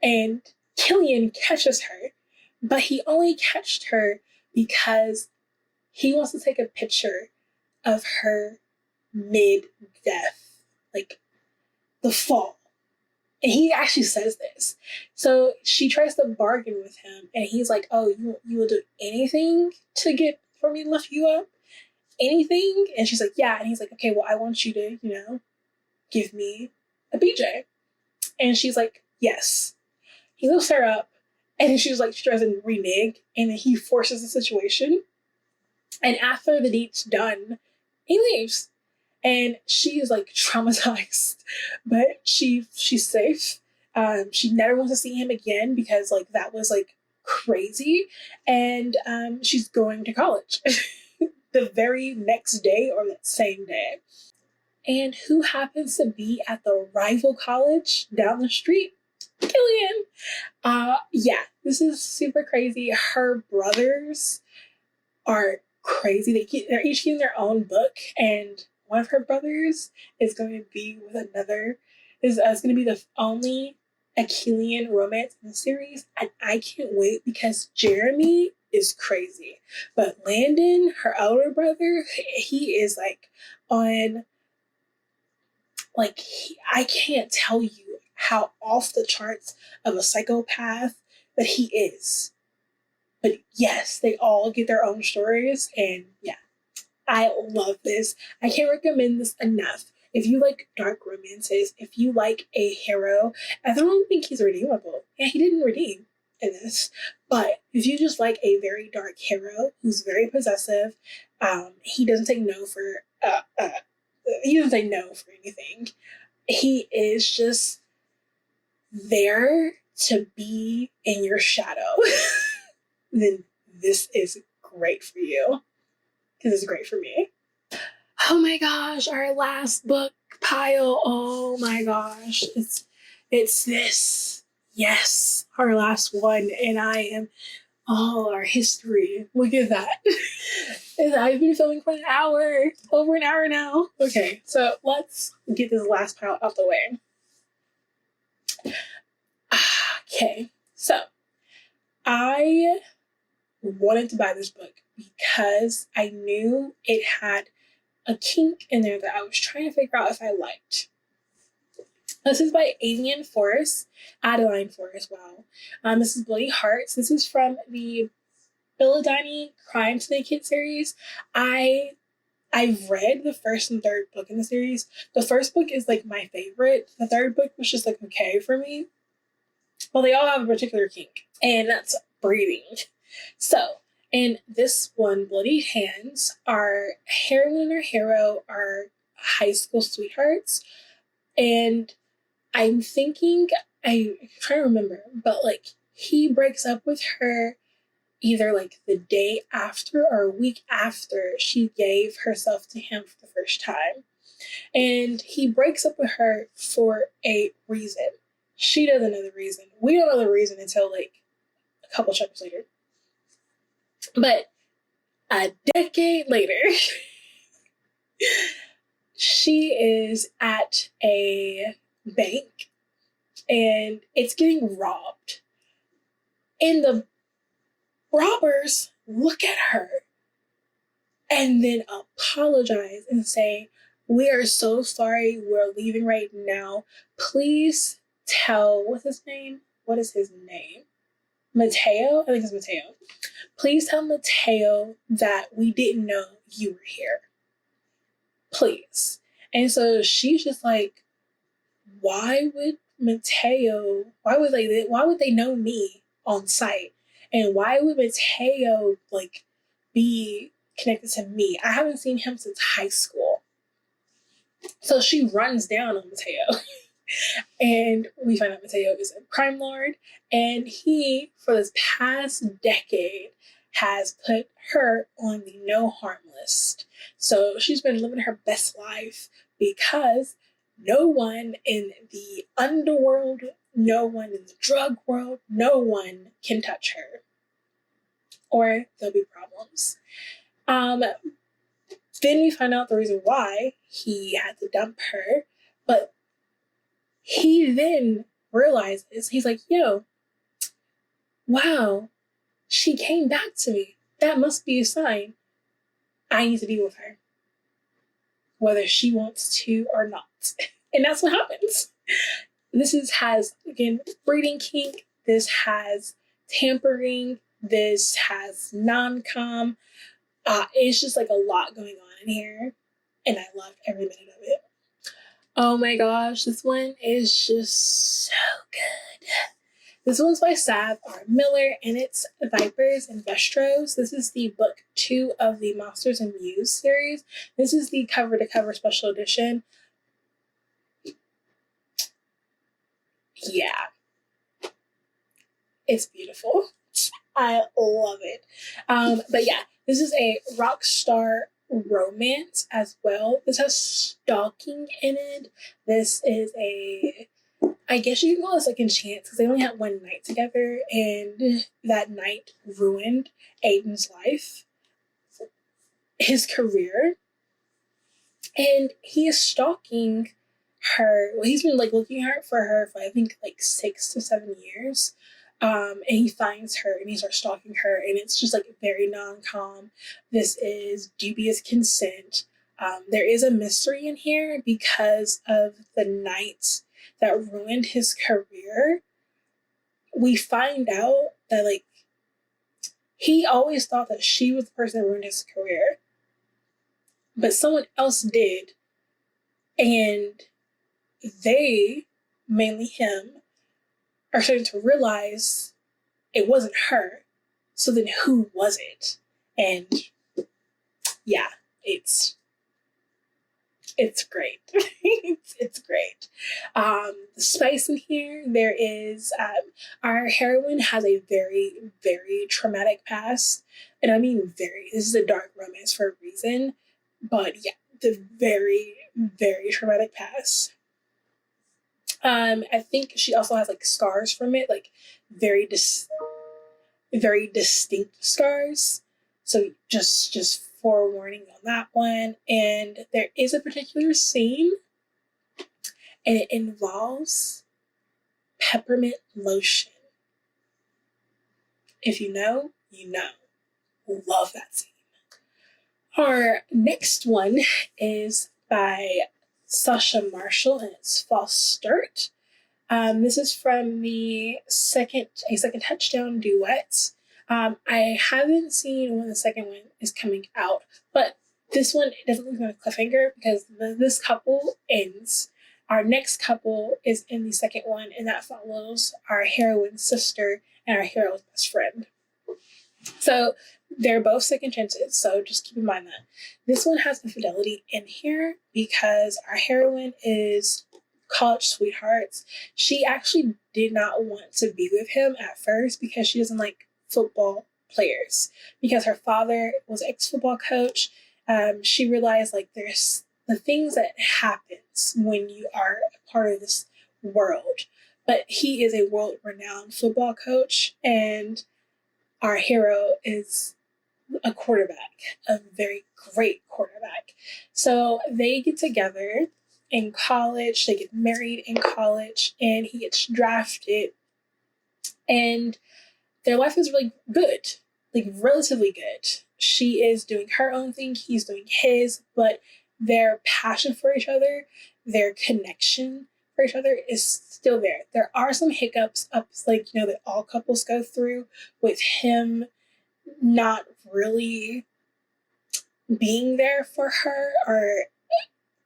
And Killian catches her, but he only catched her because he wants to take a picture of her mid-death, like the fall. And he actually says this. So she tries to bargain with him, and he's like, oh, you will do anything to get for me to lift you up? Anything? And she's like, yeah. And he's like, okay, well, I want you to, give me a BJ. And she's like, yes. He lifts her up, and then she tries to renege, and then he forces the situation. And after the deed's done, he leaves. And she is like traumatized, but she's safe. She never wants to see him again because like that was like crazy. And she's going to college the very next day or that same day. And who happens to be at the rival college down the street? Killian. Yeah, this is super crazy. Her brothers are crazy. They're each getting their own book, and one of her brothers is going to be with another. Is going to be the only Achillean romance in the series, and I can't wait because Jeremy is crazy. But Landon, her older brother, he is like on. Like I can't tell you how off the charts of a psychopath that he is. But yes, they all get their own stories, and yeah. I love this. I can't recommend this enough. If you like dark romances, if you like a hero, I don't think he's redeemable. Yeah, he didn't redeem in this. But if you just like a very dark hero who's very possessive, he doesn't take no for anything. He is just there to be in your shadow. Then this is great for you. Because it's great for me. Oh my gosh, our last book pile. Oh my gosh. It's this. Yes, our last one. And I am our history. Look at that. And I've been filming for an hour. Over an hour now. Okay, so let's get this last pile out the way. Okay, so I wanted to buy this book because I knew it had a kink in there that I was trying to figure out if I liked. This is by Adeline Forrest. Wow. This is Bloody Hearts. This is from the Belladini Crime Syndicate series. I've read the first and third book in the series. The first book is like my favorite. The third book was just like okay for me. Well, they all have a particular kink, and that's breathing. So, in this one, Bloodied Hands, our heroine and our hero are high school sweethearts. And I'm trying to remember, but like he breaks up with her either like the day after or a week after she gave herself to him for the first time. And he breaks up with her for a reason. She doesn't know the reason. We don't know the reason until like a couple chapters later. But a decade later, she is at a bank and it's getting robbed. And the robbers look at her and then apologize and say, "We are so sorry, we're leaving right now. Please tell," what's his name? What is his name? Mateo? I think it's Mateo. "Please tell Mateo that we didn't know you were here. Please." And so she's just like, why would they know me on site? And why would Mateo like be connected to me? I haven't seen him since high school. So she runs down on Mateo. And we find out Mateo is a crime lord. And he, for this past decade, has put her on the no harm list. So she's been living her best life because no one in the underworld, no one in the drug world, no one can touch her, or there'll be problems. Then we find out the reason why he had to dump her, but he then realizes, he's like, yo, wow, she came back to me. That must be a sign. I need to be with her, whether she wants to or not. And that's what happens. Has, again, breeding kink. This has tampering. This has non-com. It's just like a lot going on in here. And I loved every minute of it. Oh my gosh, this one is just so good. This one's by Sav R. Miller, and it's Vipers and Vestros. This is the book 2 of the Monsters and Muse series. This is the cover-to-cover special edition. Yeah. It's beautiful. I love it. But yeah, this is a rock star romance as well. This has stalking in it. This is I guess you can call it a second chance because they only had one night together, and that night ruined Aiden's life, his career, and he is stalking her. Well, he's been like looking for her for I think like 6 to 7 years. And he finds her and he starts stalking her, and it's just like very non-com. This is dubious consent. There is a mystery in here because of the night that ruined his career. We find out that like he always thought that she was the person that ruined his career, but someone else did, and they, mainly him, are starting to realize it wasn't her. So then who was it? And yeah, it's great. it's great. The spice in here, there is, our heroine has a very, very traumatic past. And I mean very, this is a dark romance for a reason. But yeah, the very, very traumatic past. I think she also has like scars from it, like very distinct scars. So just forewarning on that one. And there is a particular scene, and it involves peppermint lotion. If you know, you know. Love that scene. Our next one is by Sasha Marshall, and it's False Start. This is from a second touchdown duet. I haven't seen when the second one is coming out, but this one doesn't leave me on a cliffhanger because this couple ends. Our next couple is in the second one, and that follows our heroine's sister and our hero's best friend. So they're both second chances, so just keep in mind that. This one has infidelity in here because our heroine is college sweethearts. She actually did not want to be with him at first because she doesn't like football players. Because her father was an ex-football coach, she realized like there's the things that happens when you are a part of this world. But he is a world-renowned football coach, and our hero is a quarterback, a very great quarterback. So they get together in college, they get married in college, and he gets drafted. And their life is really good, like relatively good. She is doing her own thing, he's doing his, but their passion for each other, their connection for each other is still there. There are some hiccups, like, that all couples go through, with him not really being there for her or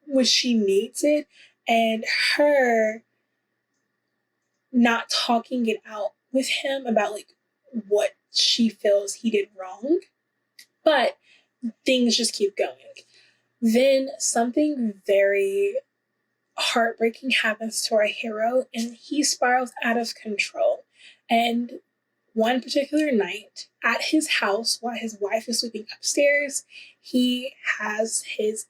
when she needs it, and her not talking it out with him about like what she feels he did wrong. But things just keep going. Then something very heartbreaking happens to our hero, and he spirals out of control. And one particular night at his house while his wife is sleeping upstairs, he has his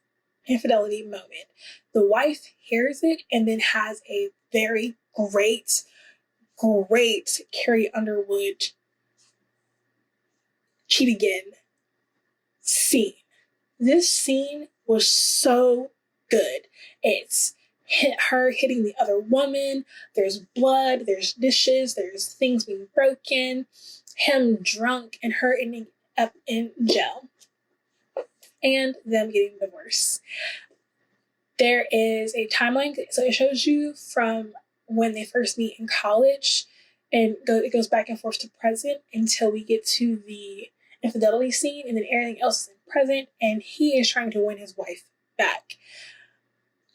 infidelity moment. The wife hears it and then has a very great Carrie Underwood cheat again scene. This scene was so good. It's her hitting the other woman, there's blood, there's dishes, there's things being broken, him drunk, and her ending up in jail, and them getting divorced. There is a timeline, so it shows you from when they first meet in college, and it goes back and forth to present until we get to the infidelity scene, and then everything else is in present, and he is trying to win his wife back.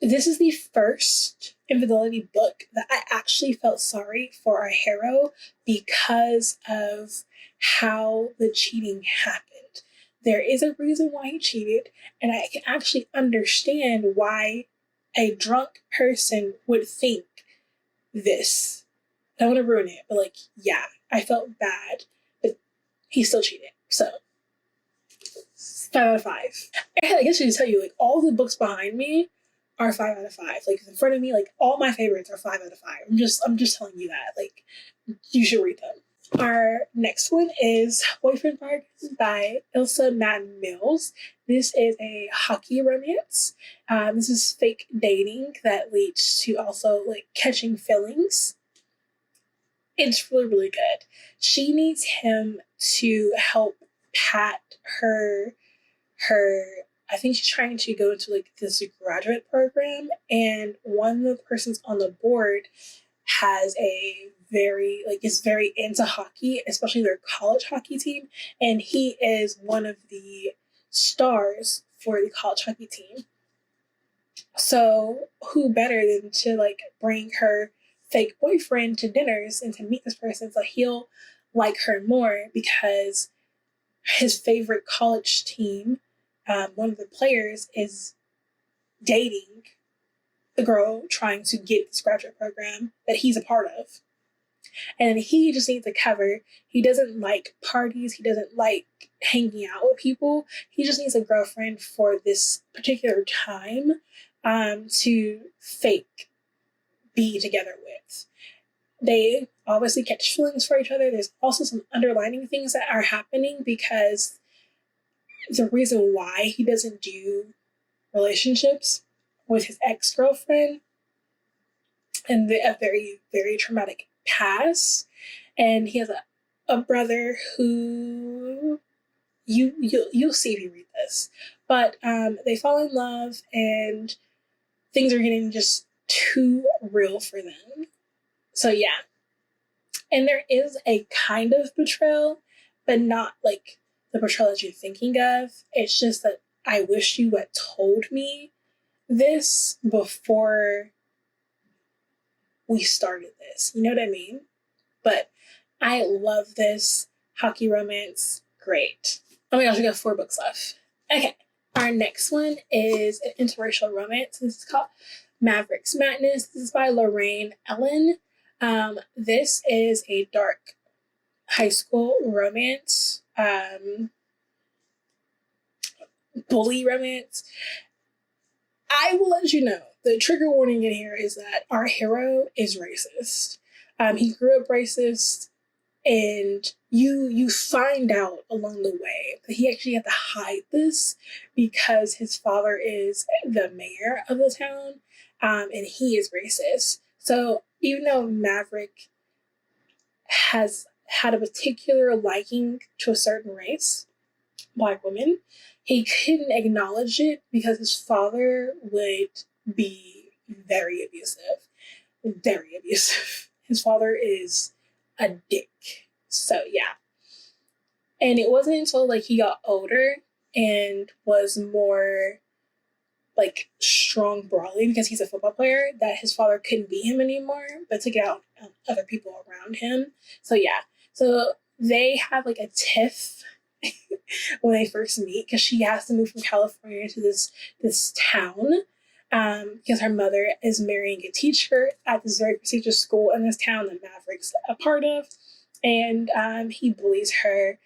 This is the first infidelity book that I actually felt sorry for our hero because of how the cheating happened. There is a reason why he cheated, and I can actually understand why a drunk person would think this. I don't want to ruin it, but like, yeah, I felt bad, but he still cheated. So, 5 out of 5. I guess I should tell you, like, all the books behind me are 5 out of 5. Like, in front of me, like, all my favorites are 5 out of 5. I'm just telling you that. Like, you should read them. Our next one is Boyfriend Bargains by Ilsa Madden Mills. This is a hockey romance. This is fake dating that leads to also, like, catching feelings. It's really, really good. She needs him to help pat her I think she's trying to go into like this graduate program, and one of the persons on the board has is very into hockey, especially their college hockey team, and he is one of the stars for the college hockey team. So who better than to like bring her fake boyfriend to dinners and to meet this person so he'll like her more, because his favorite college team, one of the players, is dating the girl trying to get this graduate program that he's a part of. And he just needs a cover. He doesn't like parties. He doesn't like hanging out with people. He just needs a girlfriend for this particular time to fake be together with. They obviously catch feelings for each other. There's also some underlining things that are happening because the reason why he doesn't do relationships with his ex-girlfriend and a very, very traumatic past. And he has a brother who you'll see if you read this. But they fall in love and things are getting just too real for them. So yeah. And there is a kind of betrayal, but not like the betrayal that you're thinking of. It's just that I wish you had told me this before we started this. You know what I mean? But I love this hockey romance. Great. Oh my gosh, we got 4 books left. Okay. Our next one is an interracial romance. This is called Maverick's Madness. This is by Lorraine Ellen. This is a dark high school romance, bully romance. I will let you know, the trigger warning in here is that our hero is racist. He grew up racist, and you find out along the way that he actually had to hide this because his father is the mayor of the town, and he is racist. So even though Maverick has had a particular liking to a certain race, Black women, he couldn't acknowledge it because his father would be very abusive. Very abusive. His father is a dick. So yeah. And it wasn't until like he got older and was more like strong broadly because he's a football player that his father couldn't beat him anymore, but took it out on other people around him. So yeah. So they have like a tiff when they first meet because she has to move from California to this town because her mother is marrying a teacher at this very prestigious school in this town that Maverick's a part of. and he bullies her.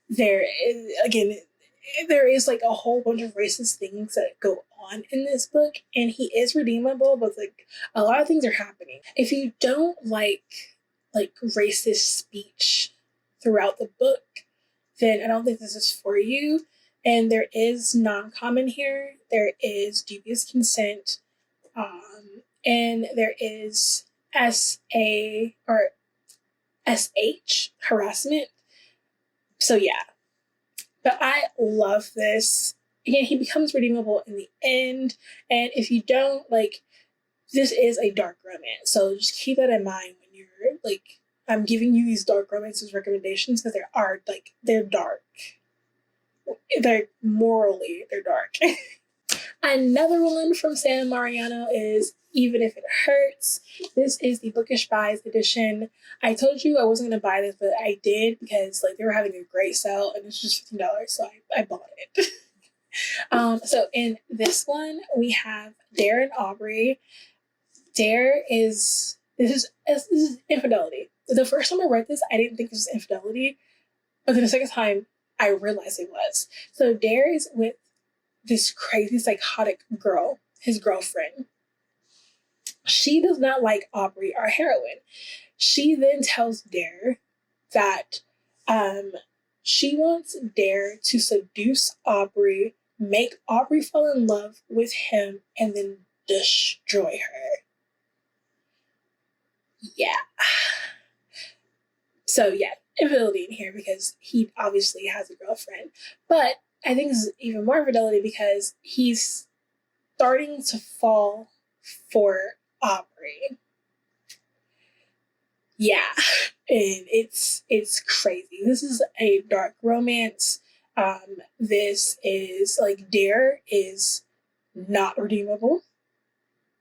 There is like a whole bunch of racist things that go on in this book, and he is redeemable, but like a lot of things are happening. If you don't like racist speech throughout the book, then I don't think this is for you. And there is non-common here. There is dubious consent, and there is SA or SH harassment. So yeah, but I love this. Again, he becomes redeemable in the end, and if you don't like, this is a dark romance. So just keep that in mind when you're like, I'm giving you these dark romances recommendations because they're dark. They're dark. Another one from San Mariano is Even If It Hurts. This is the Bookish Buys edition. I told you I wasn't going to buy this, but I did because like they were having a great sale and it's just $15, so I bought it. So in this one, we have Dare and Aubrey. This is infidelity. The first time I read this, I didn't think this was infidelity, but then the second time, I realized it was. So Dare is with this crazy psychotic girl, his girlfriend. She does not like Aubrey, our heroine. She then tells Dare that she wants Dare to seduce Aubrey, make Aubrey fall in love with him, and then destroy her. Yeah. So yeah, infidelity in here because he obviously has a girlfriend. But I think this is even more infidelity because he's starting to fall for Aubrey. Yeah, and it's crazy. This is a dark romance. This is like Dare is not redeemable.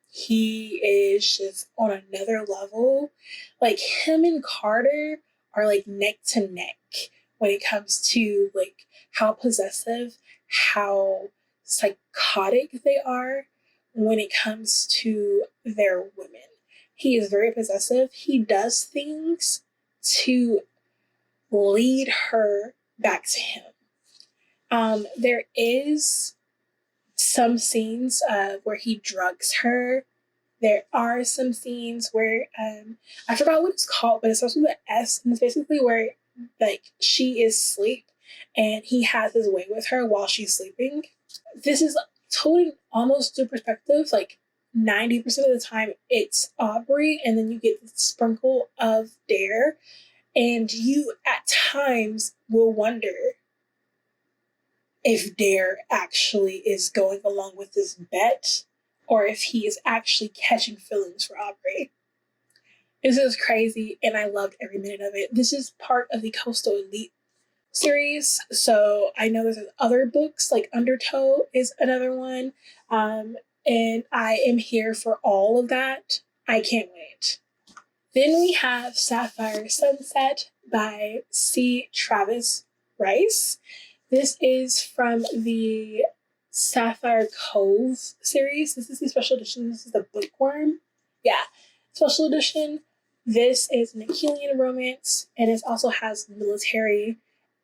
He is just on another level. Like him and Carter are like neck to neck when it comes to like how possessive, how psychotic they are when it comes to their women. He is very possessive. He does things to lead her back to him. There is some scenes where he drugs her. There are some scenes where I forgot what it's called, but it starts with an S, and it's basically where like she is asleep and he has his way with her while she's sleeping. This is told almost through perspective, like 90% of the time it's Aubrey, and then you get the sprinkle of Dare, and you at times will wonder if Dare actually is going along with this bet or if he is actually catching feelings for Aubrey. This is crazy, and I loved every minute of it. This is part of the Coastal Elite series, so I know there's other books, like Undertow is another one, and I am here for all of that. I can't wait. Then we have Sapphire Sunset by C. Travis Rice. This is from the Sapphire Cove series. This is the special edition. This is the Bookworm. Yeah, special edition. This is an Achillean romance, and it also has military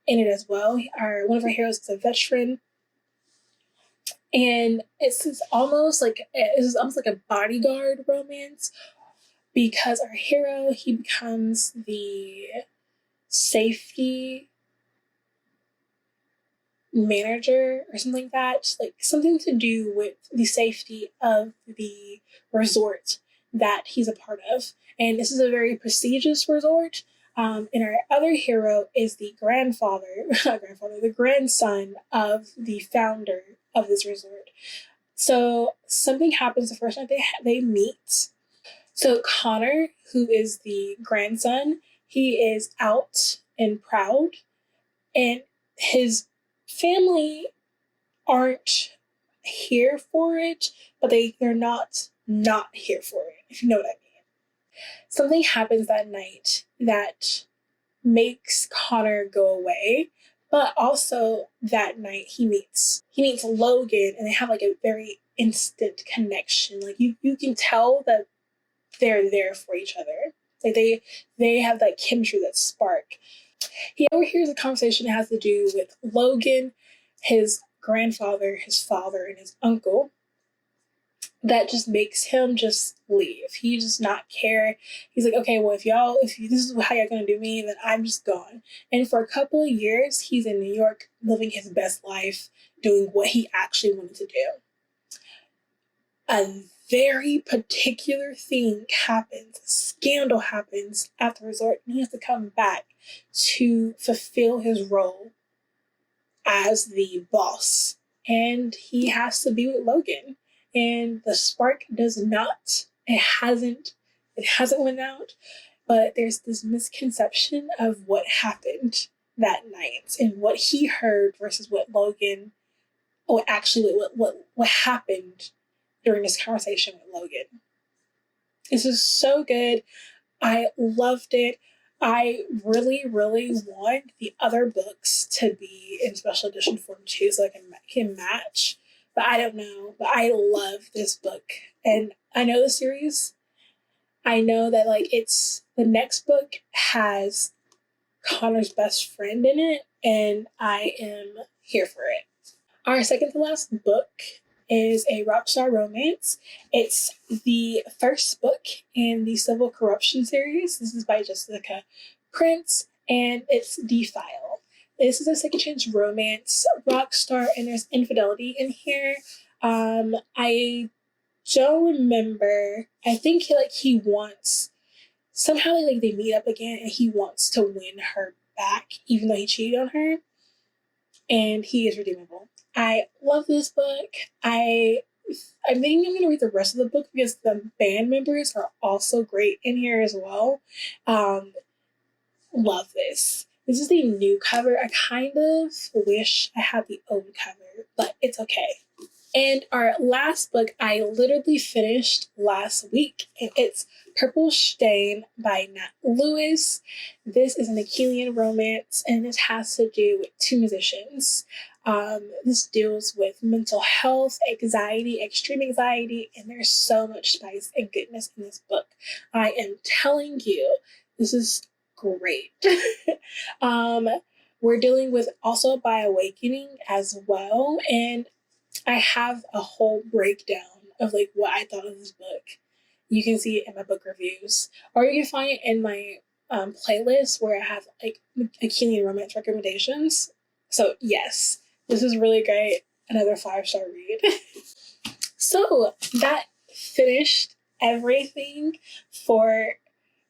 in it as well. One of our heroes is a veteran, and it's almost like a bodyguard romance because our hero, he becomes the safety manager or something like that, like something to do with the safety of the resort that he's a part of. And this is a very prestigious resort. And our other hero is the the grandson of the founder of this resort. So something happens the first night they meet. So Connor, who is the grandson, he is out and proud, and his family aren't here for it, but they're not here for it, if you know what I mean. Something happens that night that makes Connor go away, but also that night he meets Logan, and they have like a very instant connection. Like you can tell that they're there for each other. Like they have that chemistry, that spark. He overhears a conversation that has to do with Logan, his grandfather, his father, and his uncle. That just makes him just leave. He does not care. He's like, okay, well, if this is how you're gonna do me, then I'm just gone. And for a couple of years, he's in New York, living his best life, doing what he actually wanted to do. A very particular thing happens, a scandal happens at the resort, and he has to come back to fulfill his role as the boss. And he has to be with Logan. And the spark does not, it hasn't went out, but there's this misconception of what happened that night and what he heard versus what Logan, or actually what happened during this conversation with Logan. This is so good. I loved it. I really, really want the other books to be in special edition form too, so I can match. But I don't know. But I love this book. And I know the series. I know that it's the next book has Connor's best friend in it, and I am here for it. Our second to last book is a rockstar romance. It's the first book in the Civil Corruption series. This is by Jessica Prince, and it's Defile. This is a second chance romance rockstar, and there's infidelity in here. I don't remember. I think he wants somehow they meet up again, and he wants to win her back, even though he cheated on her, and he is redeemable. I love this book. I think I'm going to read the rest of the book because the band members are also great in here as well. Love this. This is the new cover. I kind of wish I had the old cover, but it's okay. And our last book I literally finished last week, and it's Purple Stain by Nat Lewis. This is an Achillean romance, and it has to do with two musicians. This deals with mental health, anxiety, extreme anxiety, and there's so much spice and goodness in this book. I am telling you, this is great. We're dealing with also by awakening as well, and I have a whole breakdown of what I thought of this book. You can see it in my book reviews, or you can find it in my playlist where I have Achillean romance recommendations. So yes, this is really great. Another 5-star read. So that finished everything for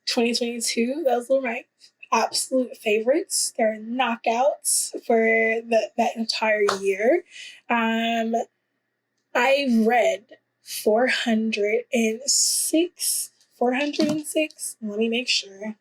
2022. Those were my absolute favorites. They're knockouts for that entire year. I've read 406. Let me make sure.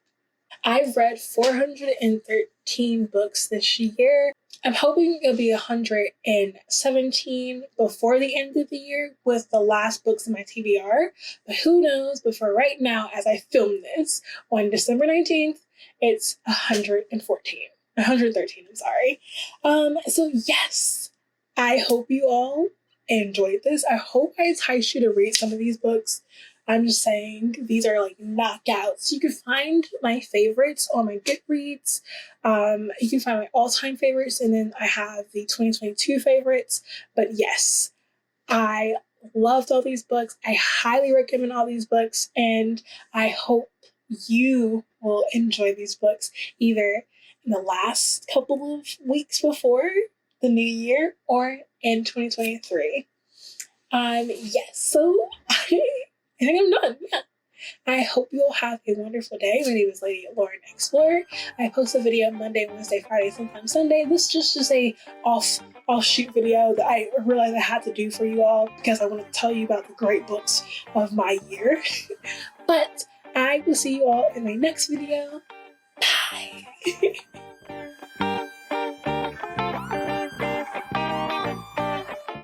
I've read 413 books this year. I'm hoping it'll be 117 before the end of the year with the last books in my TBR. But who knows? But for right now, as I film this on December 19th, it's 113, I'm sorry. So yes, I hope you all enjoyed this. I hope I enticed you to read some of these books. I'm just saying, these are knockouts. You can find my favorites on my Goodreads. You can find my all-time favorites, and then I have the 2022 favorites. But yes, I loved all these books. I highly recommend all these books, and I hope you will enjoy these books either in the last couple of weeks before the new year or in 2023. Yes, so I think I'm done. Yeah. I hope you all have a wonderful day. My name is Lady Lauren Explorer. I post a video Monday, Wednesday, Friday, sometimes Sunday. This is just a offshoot video that I realized I had to do for you all because I want to tell you about the great books of my year. But I will see you all in my next video. Bye.